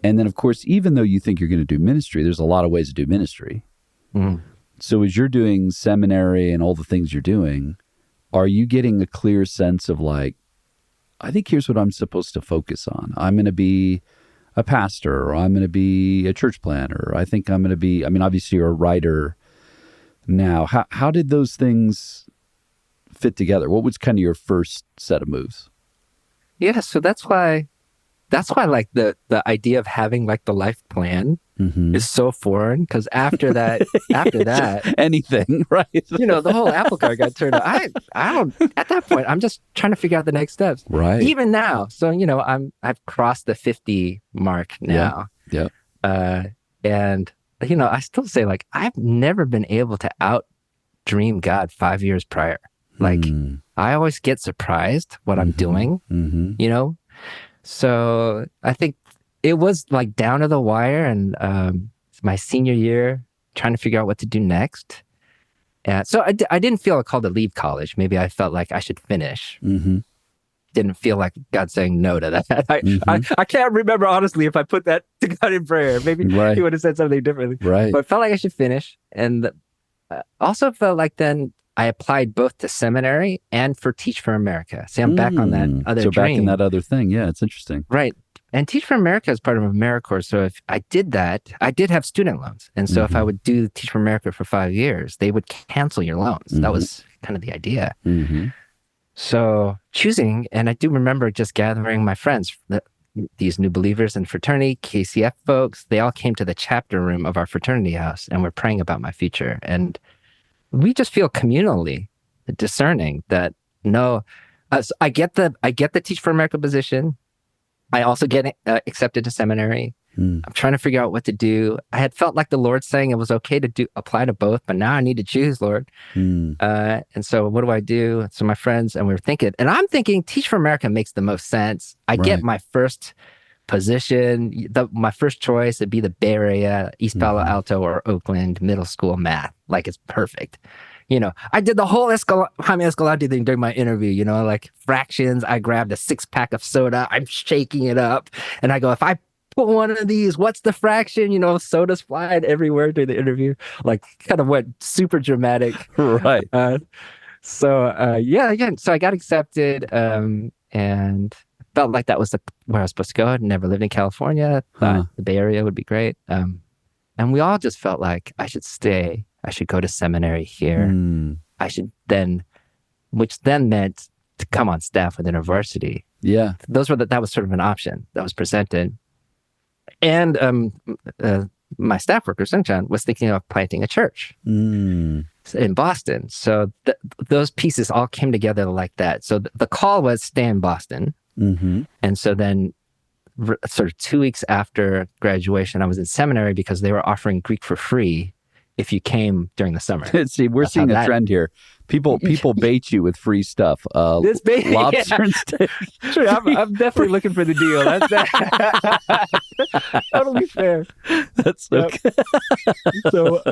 And then, of course, even though you think you're going to do ministry, there's a lot of ways to do ministry. Mm. So as you're doing seminary and all the things you're doing, are you getting a clear sense of like, I think here's what I'm supposed to focus on. I'm going to be a pastor, or I'm going to be a church planner. Or I think I'm going to be, obviously you're a writer now. How did those things fit together? What was kind of your first set of moves? Yeah, so that's why like the idea of having like the life plan is so foreign, because after that anything, right? The whole apple cart got turned on. I don't, at that point, I'm just trying to figure out the next steps. Right. Even now. So, I've crossed the 50 mark now. Yeah. And, I still say like, I've never been able to out dream God 5 years prior. Like, I always get surprised what I'm doing, So I think it was like down to the wire, and my senior year, trying to figure out what to do next. So I didn't feel a call to leave college. Maybe I felt like I should finish. Didn't feel like God saying no to that. I can't remember, honestly, if I put that to God in prayer. Maybe He would have said something differently. Right. But felt like I should finish. And also felt like then I applied both to seminary and for Teach for America. See, I'm back on that other dream. So back in that other thing. Yeah, it's interesting. Right. And Teach for America is part of AmeriCorps. So if I did that, I did have student loans. And so if I would do Teach for America for 5 years, they would cancel your loans. That was kind of the idea. So choosing, and I do remember just gathering my friends, these new believers in fraternity, KCF folks, they all came to the chapter room of our fraternity house and were praying about my future. And we just feel communally discerning that so I get the Teach for America position. I also get accepted to seminary. I'm trying to figure out what to do. I had felt like the Lord saying it was okay to apply to both, but now I need to choose, Lord. And so what do I do? So my friends and we were thinking, and I'm thinking Teach for America makes the most sense. I get my first position, my first choice would be the Bay Area, East Palo Alto or Oakland middle school math. Like it's perfect. I did the whole Jaime Escalante thing during my interview, like fractions. I grabbed a 6-pack of soda. I'm shaking it up. And I go, if I put one of these, what's the fraction? Soda's flying everywhere during the interview. Like kind of went super dramatic. Right. So I got accepted and felt like that was where I was supposed to go. I'd never lived in California. Thought the Bay Area would be great. And we all just felt like I should stay. I should go to seminary here. I should which then meant to come on staff with Intervarsity. Yeah. That was sort of an option that was presented. And my staff worker, Sunshine, was thinking of planting a church in Boston. So those pieces all came together like that. So the call was stay in Boston. And so then sort of 2 weeks after graduation, I was in seminary because they were offering Greek for free if you came during the summer. See, we're seeing a trend here. People bait you with free stuff. Lobster and steak. Sure, I'm definitely looking for the deal. That's totally fair. That's okay. So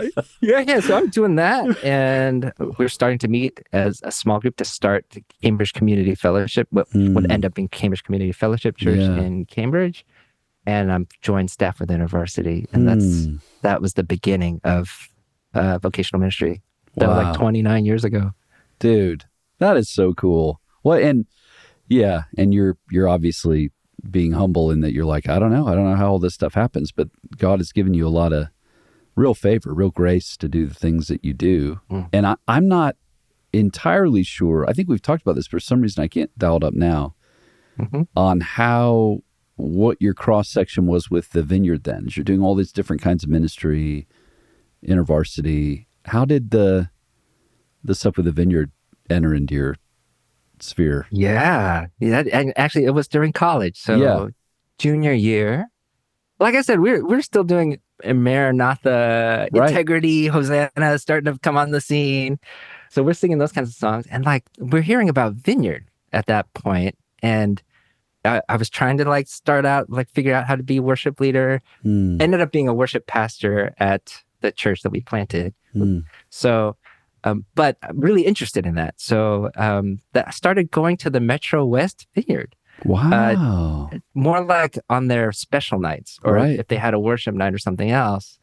so I'm doing that, and we're starting to meet as a small group to start the Cambridge Community Fellowship, what would end up being Cambridge Community Fellowship Church in Cambridge, and I'm joined staff with Intervarsity, and that was the beginning of vocational ministry. That was like 29 years ago. Dude, that is so cool. Well, and you're obviously being humble in that you're like, I don't know how all this stuff happens, but God has given you a lot of real favor, real grace to do the things that you do. And I'm not entirely sure. I think we've talked about this, but for some reason I can't dial it up now on what your cross section was with the Vineyard then. As you're doing all these different kinds of ministry, Intervarsity. How did the stuff with the Vineyard enter into your sphere? Yeah. And actually, it was during college. So junior year, like I said, we're still doing Maranatha, Integrity, Hosanna starting to come on the scene. So we're singing those kinds of songs, and like we're hearing about Vineyard at that point. And I was trying to like start out, like figure out how to be a worship leader. Ended up being a worship pastor at the church that we planted. So, but I'm really interested in that. So I started going to the Metro West Vineyard. Wow. More like on their special nights, or if they had a worship night or something else.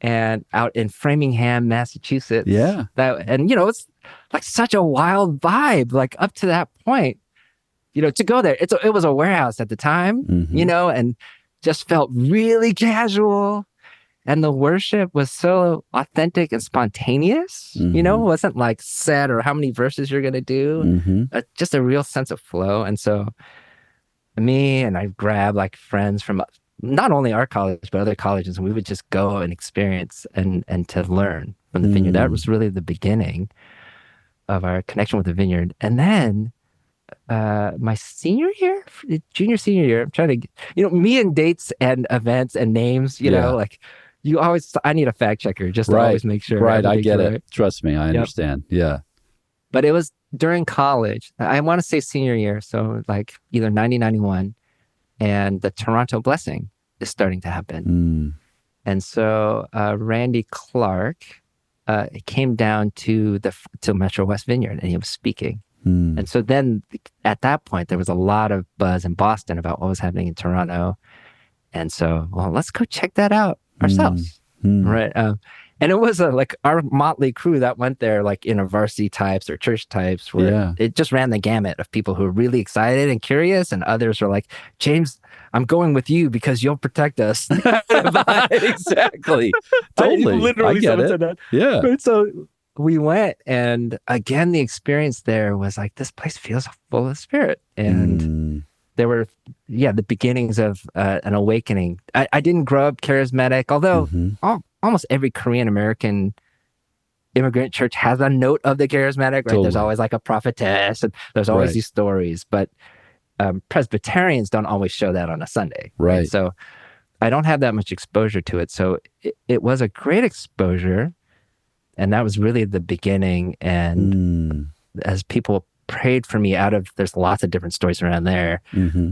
And out in Framingham, Massachusetts. Yeah. And it's like such a wild vibe, like up to that point, to go there. It was a warehouse at the time, and just felt really casual. And the worship was so authentic and spontaneous, it wasn't like set or how many verses you're going to do, just a real sense of flow. And so I grabbed like friends from not only our college, but other colleges, and we would just go and experience and to learn from the Vineyard. That was really the beginning of our connection with the Vineyard. And then my senior year, senior year, I'm trying to, me and dates and events and names, like I need a fact checker just to always make sure. Right. I get it. Trust me. I understand. Yeah. But it was during college. I want to say senior year. So like either 90, 91, and the Toronto Blessing is starting to happen. And so Randy Clark came down to Metro West Vineyard, and he was speaking. And so then at that point, there was a lot of buzz in Boston about what was happening in Toronto. And so, let's go check that out ourselves. Right. And it was like our motley crew that went there, like Intervarsity types or church types, where it just ran the gamut of people who were really excited and curious. And others were like, James, I'm going with you because you'll protect us. Exactly. Totally. Literally, I get it. said that. Yeah. Right, so we went, and again, the experience there was like, this place feels full of spirit. And there were, the beginnings of an awakening. I didn't grow up charismatic, although almost every Korean American immigrant church has a note of the charismatic, right? Totally. There's always like a prophetess, and there's always these stories, but Presbyterians don't always show that on a Sunday. Right. So I don't have that much exposure to it. So it was a great exposure, and that was really the beginning. And as people prayed for me there's lots of different stories around there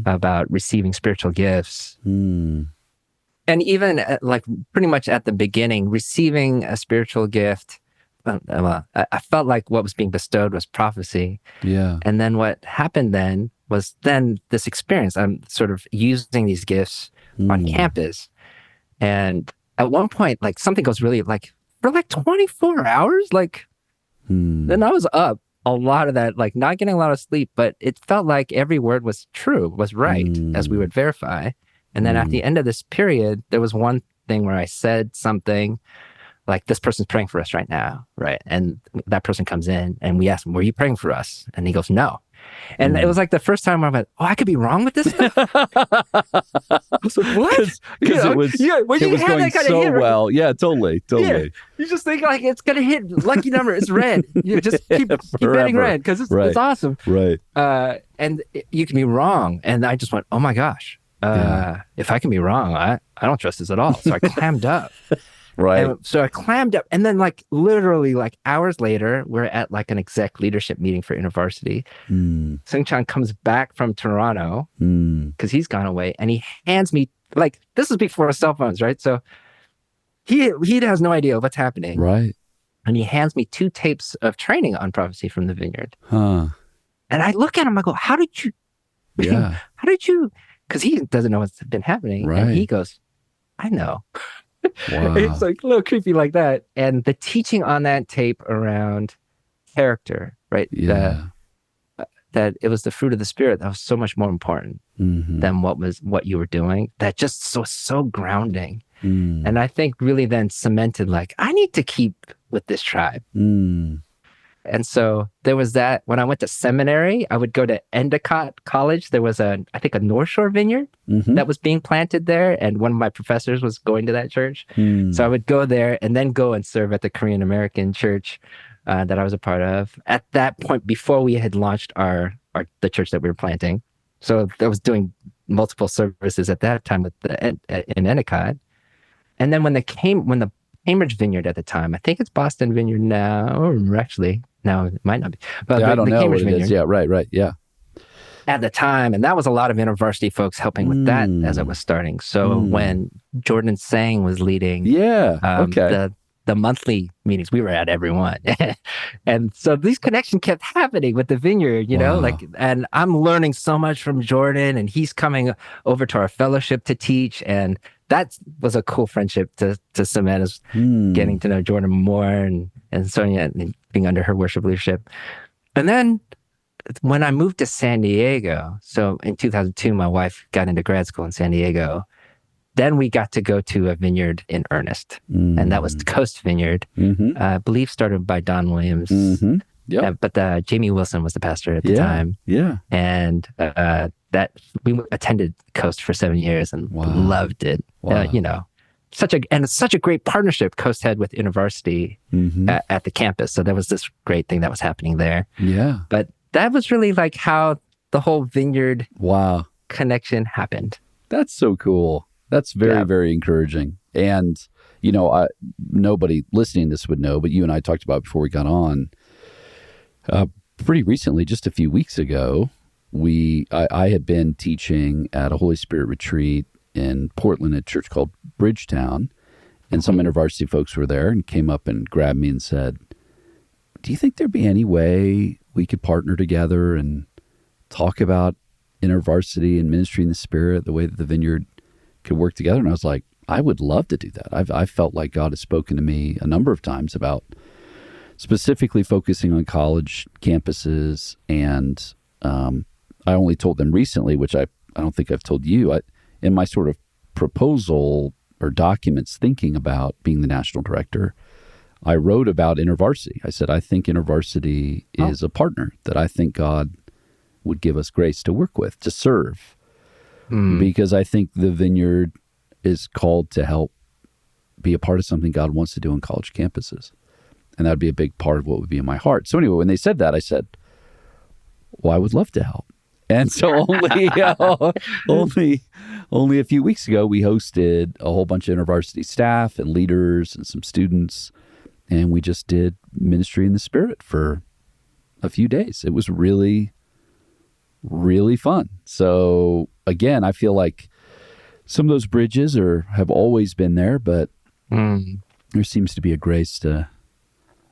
about receiving spiritual gifts. And even like pretty much at the beginning, receiving a spiritual gift, I felt like what was being bestowed was prophecy. Yeah. And then what happened then was this experience. I'm sort of using these gifts on campus. And at one point, like something goes really like, for like 24 hours, like, then I was up a lot of that, like not getting a lot of sleep, but it felt like every word was true, was right, as we would verify. And then at the end of this period, there was one thing where I said something like, this person's praying for us right now, right? And that person comes in, and we ask him, were you praying for us? And he goes, no. And it was like the first time where I went, I could be wrong with this stuff? I was like, what? Because it was going so well. Yeah, totally. Yeah. You just think like it's going to hit lucky number. It's red. You just keep betting red because it's awesome. Right. And you can be wrong. And I just went, oh my gosh. If I can be wrong, I don't trust this at all. So I clammed up. Right. And so I clammed up, and then like literally like hours later, we're at like an exec leadership meeting for Intervarsity. Choung comes back from Toronto because he's gone away, and he hands me, like, this is before cell phones, right? So he has no idea what's happening. Right. And he hands me 2 tapes of training on prophecy from the Vineyard. And I look at him, I go, how did you, because he doesn't know what's been happening. Right. And he goes, I know. Wow. It's like a little creepy like that. And the teaching on that tape around character, right? Yeah. That it was the fruit of the Spirit that was so much more important than what you were doing. That just so grounding. And I think really then cemented like, I need to keep with this tribe. And And so there was that. When I went to seminary, I would go to Endicott College. There was I think a North Shore vineyard that was being planted there. And one of my professors was going to that church. So I would go there and then go and serve at the Korean American church that I was a part of. At that point, before we had launched the church that we were planting. So I was doing multiple services at that time in Endicott. And then when the Cambridge Vineyard at the time, I think it's Boston Vineyard now, or actually, now it might not be. But I don't know Cambridge what it Vineyard, is. Yeah, right. Yeah. At the time, and that was a lot of InterVarsity folks helping with that as it was starting. So when Jordan Sang was leading the monthly meetings, we were at every one. And so these connections kept happening with the vineyard, and I'm learning so much from Jordan, and he's coming over to our fellowship to teach. And that was a cool friendship to cement, as getting to know Jordan more and Sonia and being under her worship leadership. And then when I moved to San Diego, so in 2002, my wife got into grad school in San Diego. Then we got to go to a vineyard in earnest, and that was the Coast Vineyard. I believe started by Don Williams. But Jamie Wilson was the pastor at the time. Yeah, and that we attended Coast for 7 years and loved it. Such a great partnership Coast had with InterVarsity at the campus. So there was this great thing that was happening there. Yeah, but that was really like how the whole vineyard connection happened. That's so cool. That's very, very encouraging. And, nobody listening to this would know, but you and I talked about before we got on, pretty recently, just a few weeks ago, I had been teaching at a Holy Spirit retreat in Portland at a church called Bridgetown, and some InterVarsity folks were there and came up and grabbed me and said, do you think there'd be any way we could partner together and talk about InterVarsity and ministry in the Spirit, the way that the Vineyard could work together? And I was like, I would love to do that. I've felt like God has spoken to me a number of times about specifically focusing on college campuses. And I only told them recently, which I don't think I've told you, in my sort of proposal or documents thinking about being the national director, I wrote about InterVarsity. I said, I think InterVarsity is a partner that I think God would give us grace to work with, to serve. Because I think the Vineyard is called to help be a part of something God wants to do on college campuses. And that would be a big part of what would be in my heart. So anyway, when they said that, I said, well, I would love to help. And so only a few weeks ago, we hosted a whole bunch of InterVarsity staff and leaders and some students. And we just did ministry in the Spirit for a few days. It was really, really fun. So again, I feel like some of those bridges have always been there, but there seems to be a grace to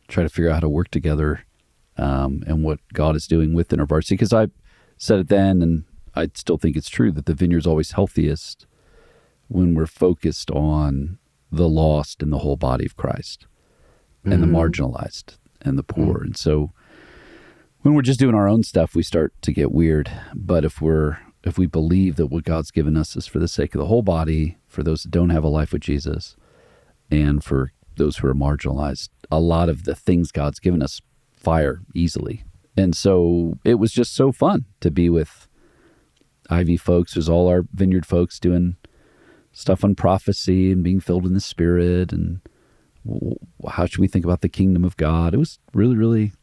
try to figure out how to work together and what God is doing with InterVarsity. Because I said it then, and I still think it's true, that the Vineyard's always healthiest when we're focused on the lost in the whole body of Christ and the marginalized and the poor. And so when we're just doing our own stuff, we start to get weird. But if we believe that what God's given us is for the sake of the whole body, for those that don't have a life with Jesus, and for those who are marginalized, a lot of the things God's given us fire easily. And so it was just so fun to be with Ivy folks. It was all our Vineyard folks doing stuff on prophecy and being filled in the Spirit, and how should we think about the kingdom of God? It was really, really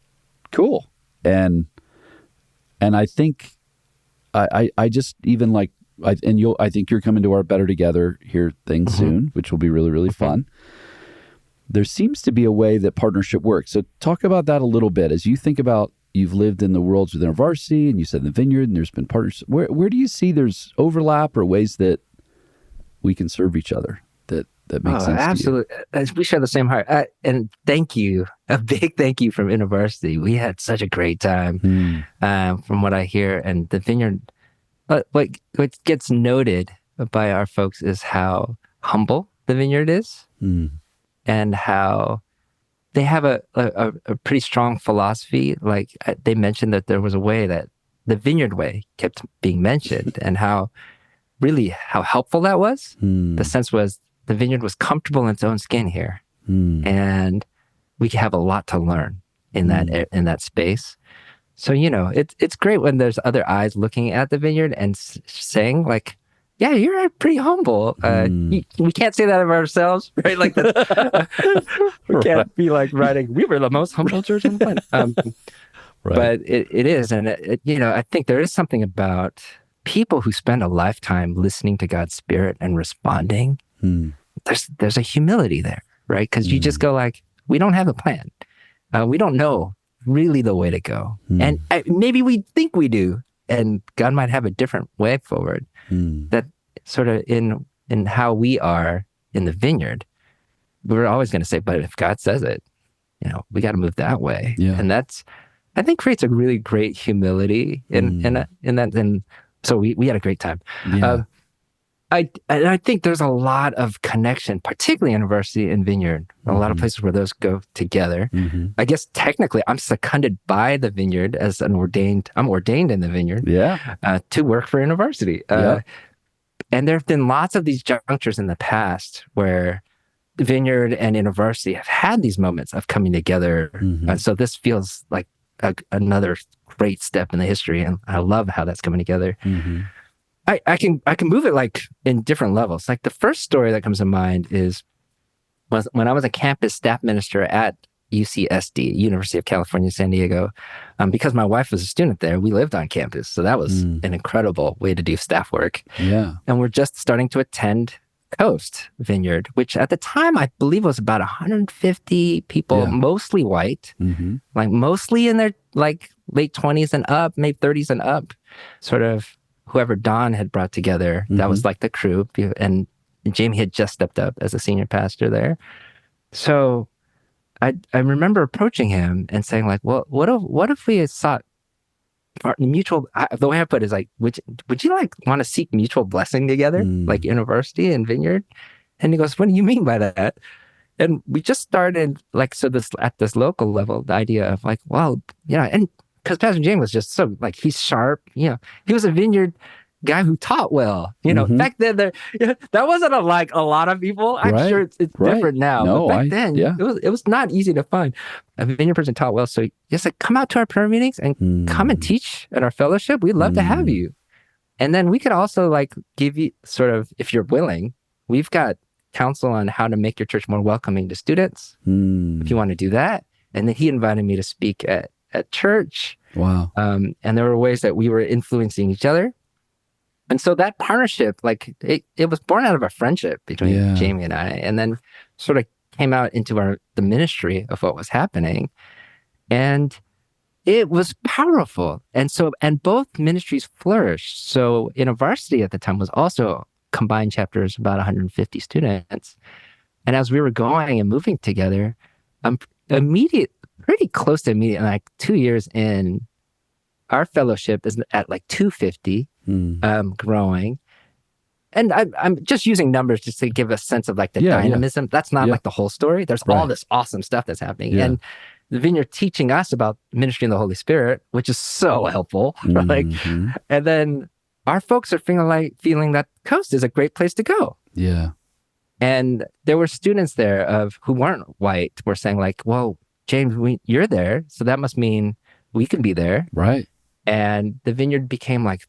cool. And I think I just even like, I think you're coming to our Better Together here thing soon, which will be really, really fun. There seems to be a way that partnership works. So talk about that a little bit. As you think about, you've lived in the worlds with InterVarsity, and you said in the Vineyard, and there's been partners. Where do you see there's overlap or ways that we can serve each other that makes sense absolutely. To you? We share the same heart. And thank you. A big thank you from InterVarsity. We had such a great time from what I hear. And the Vineyard, what gets noted by our folks is how humble the Vineyard is and how they have a pretty strong philosophy. Like they mentioned that there was a way that the Vineyard way kept being mentioned and how helpful that was. The sense was the Vineyard was comfortable in its own skin here and we have a lot to learn. in that space. So, it's great when there's other eyes looking at the vineyard and saying like, yeah, you're pretty humble. We can't say that of ourselves, right? Like we can't be like writing, we were the most humble church on the planet. Right. But it is. And, I think there is something about people who spend a lifetime listening to God's Spirit and responding. There's a humility there, right? Because you just go like, we don't have a plan. We don't know really the way to go. And maybe we think we do. And God might have a different way forward. That sort of in how we are in the vineyard, we're always going to say, but if God says it, we got to move that way. Yeah. And that's, I think, creates a really great humility in that. And so we had a great time. Yeah. I think there's a lot of connection, particularly Intervarsity and Vineyard, a lot of places where those go together. I guess technically I'm seconded by the Vineyard as I'm ordained in the Vineyard to work for Intervarsity. And there have been lots of these junctures in the past where the Vineyard and Intervarsity have had these moments of coming together. So this feels like another great step in the history, and I love how that's coming together. I can move it like in different levels. Like the first story that comes to mind was when I was a campus staff minister at UCSD, University of California, San Diego. Because my wife was a student there, we lived on campus. So that was an incredible way to do staff work. Yeah. And we're just starting to attend Coast Vineyard, which at the time I believe was about 150 people, mostly white, like mostly in their like late 20s and up, maybe 30s and up, sort of whoever Don had brought together. That was like the crew. And Jamie had just stepped up as a senior pastor there. So I remember approaching him and saying like, well, what if we sought mutual, the way I put it is like, would you like want to seek mutual blessing together, like Intervarsity and Vineyard? And he goes, what do you mean by that? And we just started like, so this at this local level, the idea of like, well, and because Pastor James was just so like, he's sharp, he was a Vineyard guy who taught well, back then that wasn't like a lot of people. I'm sure it's different now, but back then it was not easy to find a Vineyard person taught well. So he said, come out to our prayer meetings and come and teach at our fellowship. We'd love to have you. And then we could also like give you sort of, if you're willing, we've got counsel on how to make your church more welcoming to students, if you want to do that. And then he invited me to speak at church. Wow. And there were ways that we were influencing each other. And so that partnership, like it was born out of a friendship between Jamie and I, and then sort of came out into the ministry of what was happening. And it was powerful. And both ministries flourished. So Intervarsity at the time was also combined chapters, about 150 students. And as we were going and moving together, pretty close to immediate, like 2 years in, our fellowship is at like 250, growing. And I'm just using numbers just to give a sense of like the dynamism. That's not like the whole story. There's all this awesome stuff that's happening. And the Vineyard teaching us about ministry in the Holy Spirit, which is so helpful. Like, and then our folks are feeling that Coast is a great place to go. Yeah. And there were students there who weren't white were saying like, well, James, you're there. So that must mean we can be there. Right. And the Vineyard became like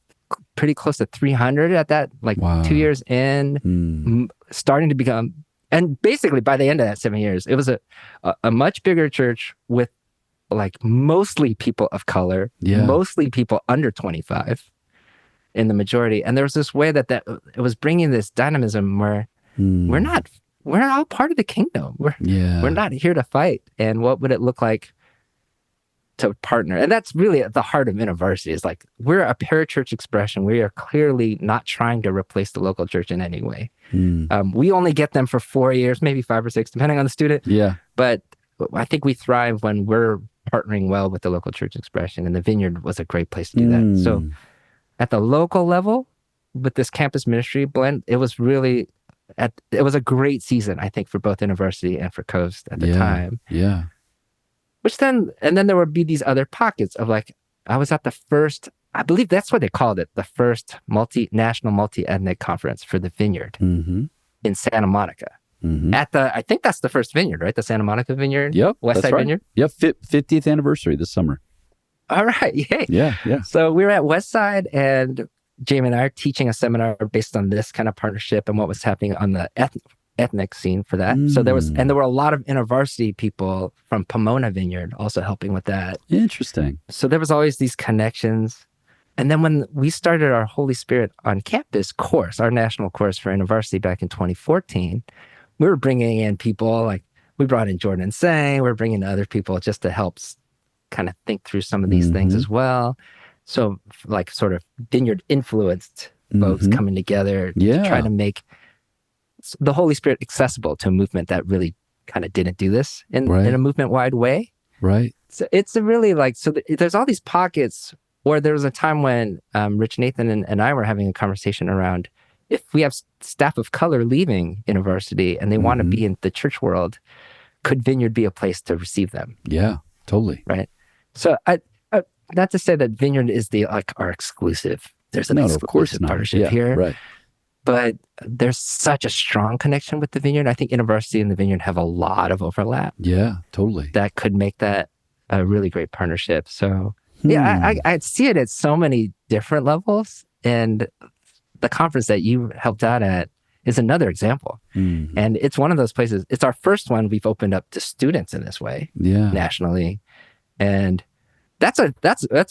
pretty close to 300 at that, like 2 years in, starting to become, and basically by the end of that 7 years, it was a much bigger church with like mostly people of color, mostly people under 25 in the majority. And there was this way that it was bringing this dynamism where we're all part of the kingdom. We're not here to fight. And what would it look like to partner? And that's really at the heart of Intervarsity, is like, we're a parachurch expression. We are clearly not trying to replace the local church in any way. We only get them for 4 years, maybe 5 or 6, depending on the student. But I think we thrive when we're partnering well with the local church expression, and the Vineyard was a great place to do that. So at the local level, with this campus ministry blend, it was really, it was a great season, I think, for both Intervarsity and for Coast at the time. Which then there would be these other pockets of like, I was at the first, I believe that's what they called it, the first national multi-ethnic conference for the Vineyard in Santa Monica. I think that's the first vineyard, right? The Santa Monica Vineyard? Yep. West Side right. Vineyard? Yep. 50th anniversary this summer. All right. Yay. Yeah. So we were at West Side, and Jamie and I are teaching a seminar based on this kind of partnership and what was happening on the ethnic scene for that. So there were a lot of Intervarsity people from Pomona Vineyard also helping with that. Interesting. So there was always these connections. And then when we started our Holy Spirit on Campus course, our national course for Intervarsity back in 2014, we were bringing in people like, we brought in Jordan and Sang, we're bringing in other people just to help kind of think through some of these things as well. So like sort of vineyard influenced folks coming together to try to make the Holy Spirit accessible to a movement that really kind of didn't do this in a movement wide way. Right. So it's a really there's all these pockets where there was a time when Rich Nathan and I were having a conversation around if we have staff of color leaving Intervarsity and they want to be in the church world, could Vineyard be a place to receive them? Yeah, totally. Right. So I not to say that Vineyard is our exclusive. There's an exclusive partnership here. Right. But there's such a strong connection with the Vineyard. I think Intervarsity and the Vineyard have a lot of overlap. Yeah, totally. That could make that a really great partnership. So yeah, I see it at so many different levels. And the conference that you helped out at is another example. And it's one of those places. It's our first one we've opened up to students in this way nationally. And that's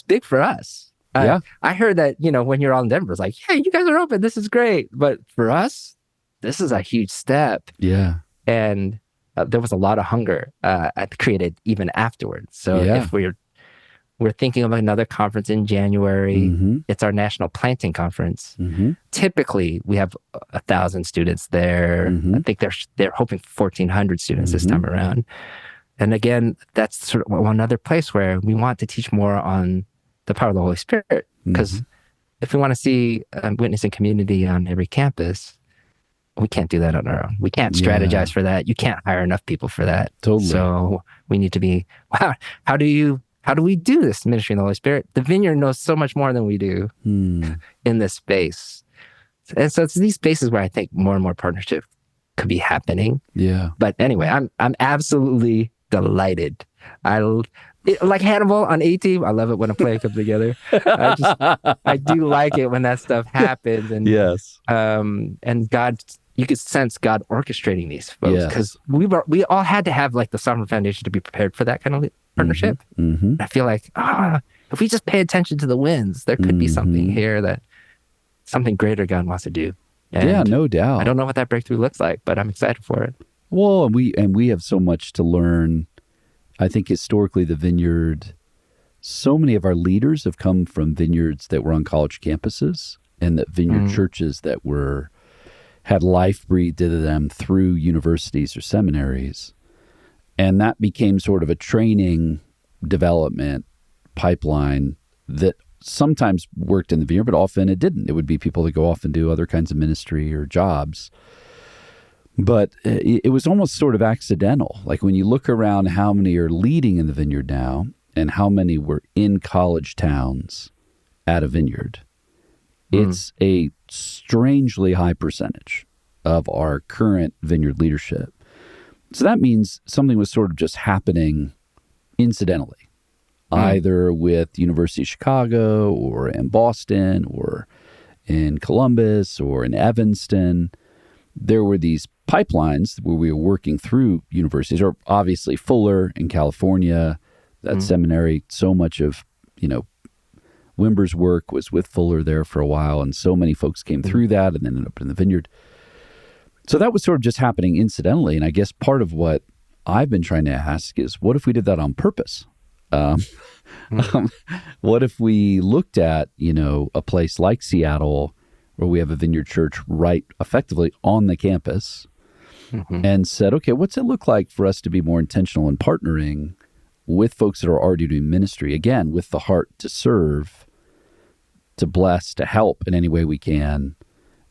big for us. I heard that, when you're all in Denver, it's like, hey, you guys are open. This is great. But for us, this is a huge step. Yeah. And there was a lot of hunger created even afterwards. So if we're thinking of another conference in January. It's our national planting conference. Typically, we have 1,000 students there. I think they're hoping 1,400 students this time around. And again, that's sort of one other place where we want to teach more on the power of the Holy Spirit. Because if we want to see witnessing community on every campus, we can't do that on our own. We can't strategize for that. You can't hire enough people for that. Totally. So we need to be, wow, how do we do this ministry in the Holy Spirit? The Vineyard knows so much more than we do in this space. And so it's these spaces where I think more and more partnership could be happening. Yeah. But anyway, I'm absolutely delighted. Like Hannibal on A-Team, I love it when a play comes together. I do like it when that stuff happens. And and God, you could sense God orchestrating these folks because we all had to have like the sovereign foundation to be prepared for that kind of partnership. I feel like if we just pay attention to the winds, there could be something here that something greater God wants to do. And no doubt. I don't know what that breakthrough looks like, but I'm excited for it. Well, and we have so much to learn. I think historically the Vineyard, so many of our leaders have come from vineyards that were on college campuses and that vineyard churches that had life breathed into them through universities or seminaries. And that became sort of a training development pipeline that sometimes worked in the vineyard, but often it didn't. It would be people that go off and do other kinds of ministry or jobs. But it was almost sort of accidental. Like when you look around how many are leading in the Vineyard now and how many were in college towns at a vineyard, it's a strangely high percentage of our current vineyard leadership. So that means something was sort of just happening incidentally, either with University of Chicago or in Boston or in Columbus or in Evanston. There were these pipelines where we were working through universities, or obviously Fuller in California, that seminary. So much of, Wimber's work was with Fuller there for a while, and so many folks came through that and then ended up in the Vineyard. So that was sort of just happening incidentally. And I guess part of what I've been trying to ask is, what if we did that on purpose? What if we looked at, a place like Seattle, where we have a Vineyard Church right effectively on the campus, and said, okay, what's it look like for us to be more intentional in partnering with folks that are already doing ministry, again, with the heart to serve, to bless, to help in any way we can,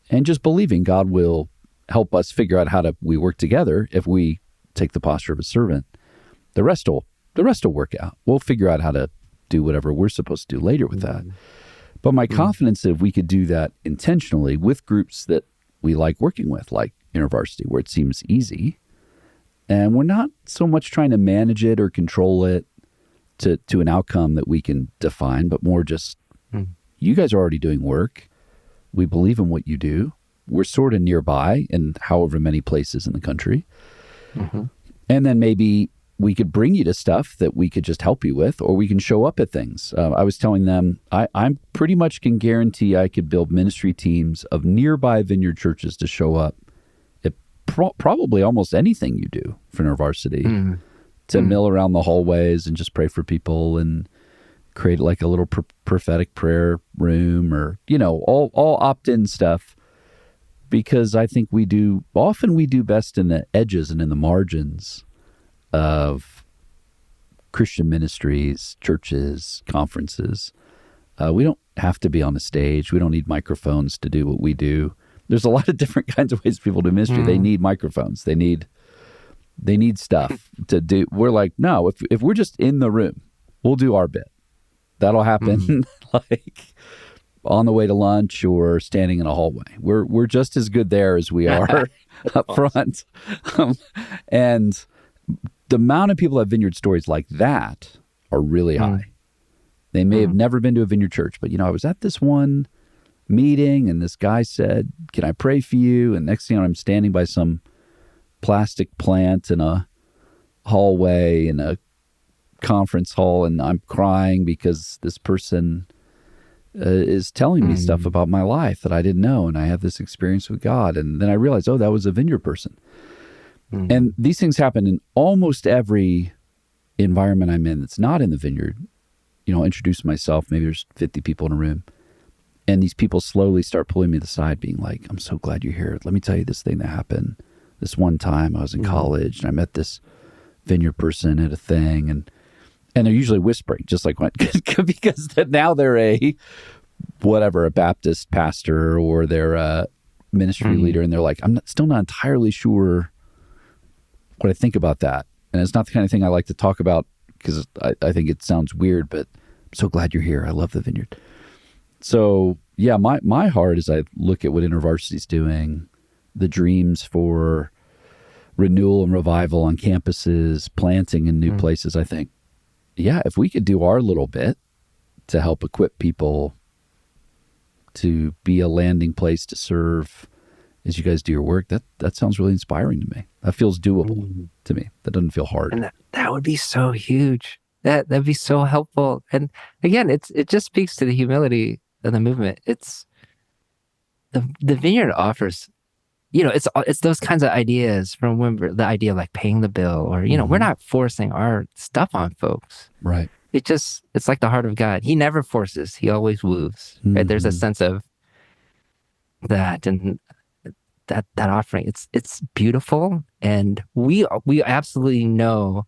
and just believing God will help us figure out how we work together if we take the posture of a servant. The rest will work out. We'll figure out how to do whatever we're supposed to do later with that. But my confidence that if we could do that intentionally with groups that we like working with, like Intervarsity, where it seems easy. And we're not so much trying to manage it or control it to an outcome that we can define, but more just, you guys are already doing work. We believe in what you do. We're sort of nearby in however many places in the country. Mm-hmm. And then maybe we could bring you to stuff that we could just help you with, or we can show up at things. I was telling them, I pretty much can guarantee I could build ministry teams of nearby Vineyard churches to show up at probably almost anything you do for Intervarsity, to mill around the hallways and just pray for people and create like a little prophetic prayer room, or, all opt-in stuff. Because I think we do best in the edges and in the margins of Christian ministries, churches, conferences. We don't have to be on a stage. We don't need microphones to do what we do. There's a lot of different kinds of ways people do ministry. They need microphones. They need stuff to do. We're like, no, if we're just in the room, we'll do our bit. That'll happen like on the way to lunch or standing in a hallway. We're just as good there as we are up front. And the amount of people that have Vineyard stories like that are really high. They may have never been to a Vineyard church, but I was at this one meeting and this guy said, "Can I pray for you?" And next thing I'm standing by some plastic plant in a hallway in a conference hall, and I'm crying because this person is telling me stuff about my life that I didn't know, and I have this experience with God. And then I realized, that was a Vineyard person. And these things happen in almost every environment I'm in that's not in the Vineyard. I'll introduce myself, maybe there's 50 people in a room, and these people slowly start pulling me to the side, being like, "I'm so glad you're here. Let me tell you this thing that happened. This one time I was in college, and I met this Vineyard person at a thing," and they're usually whispering, just like because now they're a Baptist pastor, or they're a ministry leader, and they're like, "I'm still not entirely sure what I think about that." And it's not the kind of thing I like to talk about because I think it sounds weird, but I'm so glad you're here. I love the Vineyard. So yeah, my heart, as I look at what InterVarsity's doing, the dreams for renewal and revival on campuses, planting in new places, I think, if we could do our little bit to help equip people to be a landing place to serve as you guys do your work, that sounds really inspiring to me. That feels doable to me. That doesn't feel hard. And that would be so huge. That'd be so helpful. And again, it just speaks to the humility of the movement. It's the Vineyard offers, it's those kinds of ideas from when the idea of like paying the bill, or we're not forcing our stuff on folks. Right. It's like the heart of God. He never forces. He always woos. Right? There's a sense of that, and that offering. It's beautiful, and we absolutely know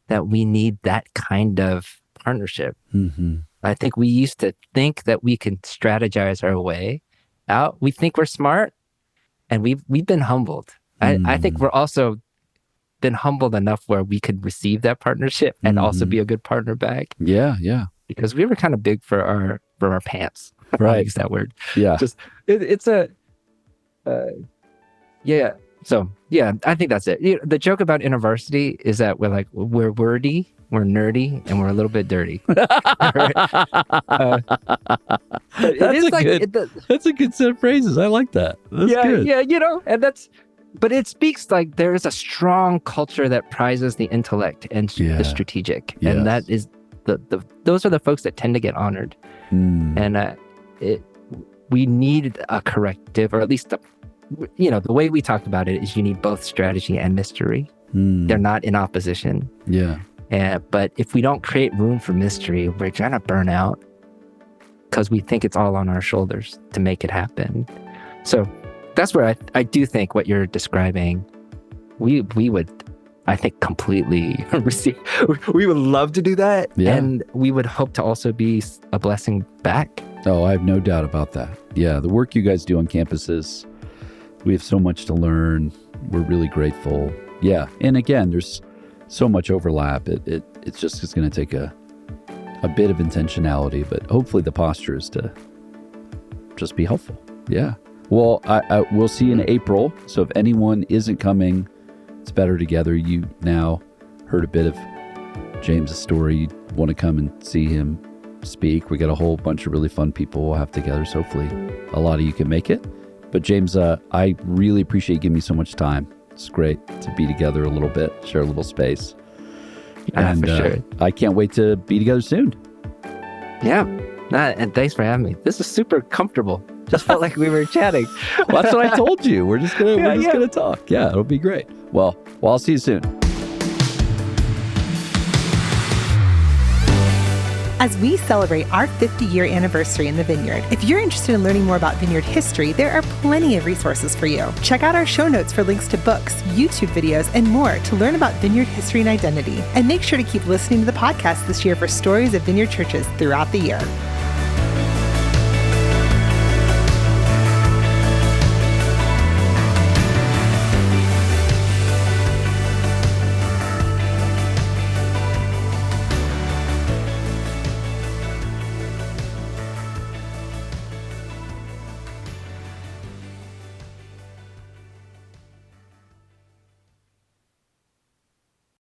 that we need that kind of partnership. I think we used to think that we can strategize our way out. We think we're smart, and we've been humbled. I think we're also been humbled enough where we could receive that partnership and also be a good partner back. Yeah. Because we were kind of big for our pants. Right. I'll use that word. Yeah. Yeah. So yeah, I think that's it. The joke about InterVarsity is that we're wordy, we're nerdy, and we're a little bit dirty. That's a good set of phrases. I like that. That's good. Yeah, and but it speaks like there is a strong culture that prizes the intellect and the strategic, and that is those are the folks that tend to get honored, and we need a corrective, or at least the way we talked about it is you need both strategy and mystery. They're not in opposition. Yeah. But if we don't create room for mystery, we're going to burn out because we think it's all on our shoulders to make it happen. So that's where I do think what you're describing, we would, I think, completely receive. We would love to do that. Yeah. And we would hope to also be a blessing back. Oh, I have no doubt about that. Yeah. The work you guys do on campuses, we have so much to learn. We're really grateful. Yeah. And again, there's so much overlap. It's going to take a bit of intentionality, but hopefully the posture is to just be helpful. Yeah. Well, we'll see you in April. So if anyone isn't coming, it's better together. You now heard a bit of James's story. You want to come and see him speak. We got a whole bunch of really fun people we'll have together. So hopefully a lot of you can make it. But James, I really appreciate you giving me so much time. It's great to be together a little bit, share a little space. And for sure. I can't wait to be together soon. Yeah. And thanks for having me. This is super comfortable. Just felt like we were chatting. Well, that's what I told you. We're just gonna talk. Yeah, it'll be great. Well, I'll see you soon. As we celebrate our 50-year anniversary in the Vineyard, if you're interested in learning more about Vineyard history, there are plenty of resources for you. Check out our show notes for links to books, YouTube videos, and more to learn about Vineyard history and identity. And make sure to keep listening to the podcast this year for stories of Vineyard churches throughout the year.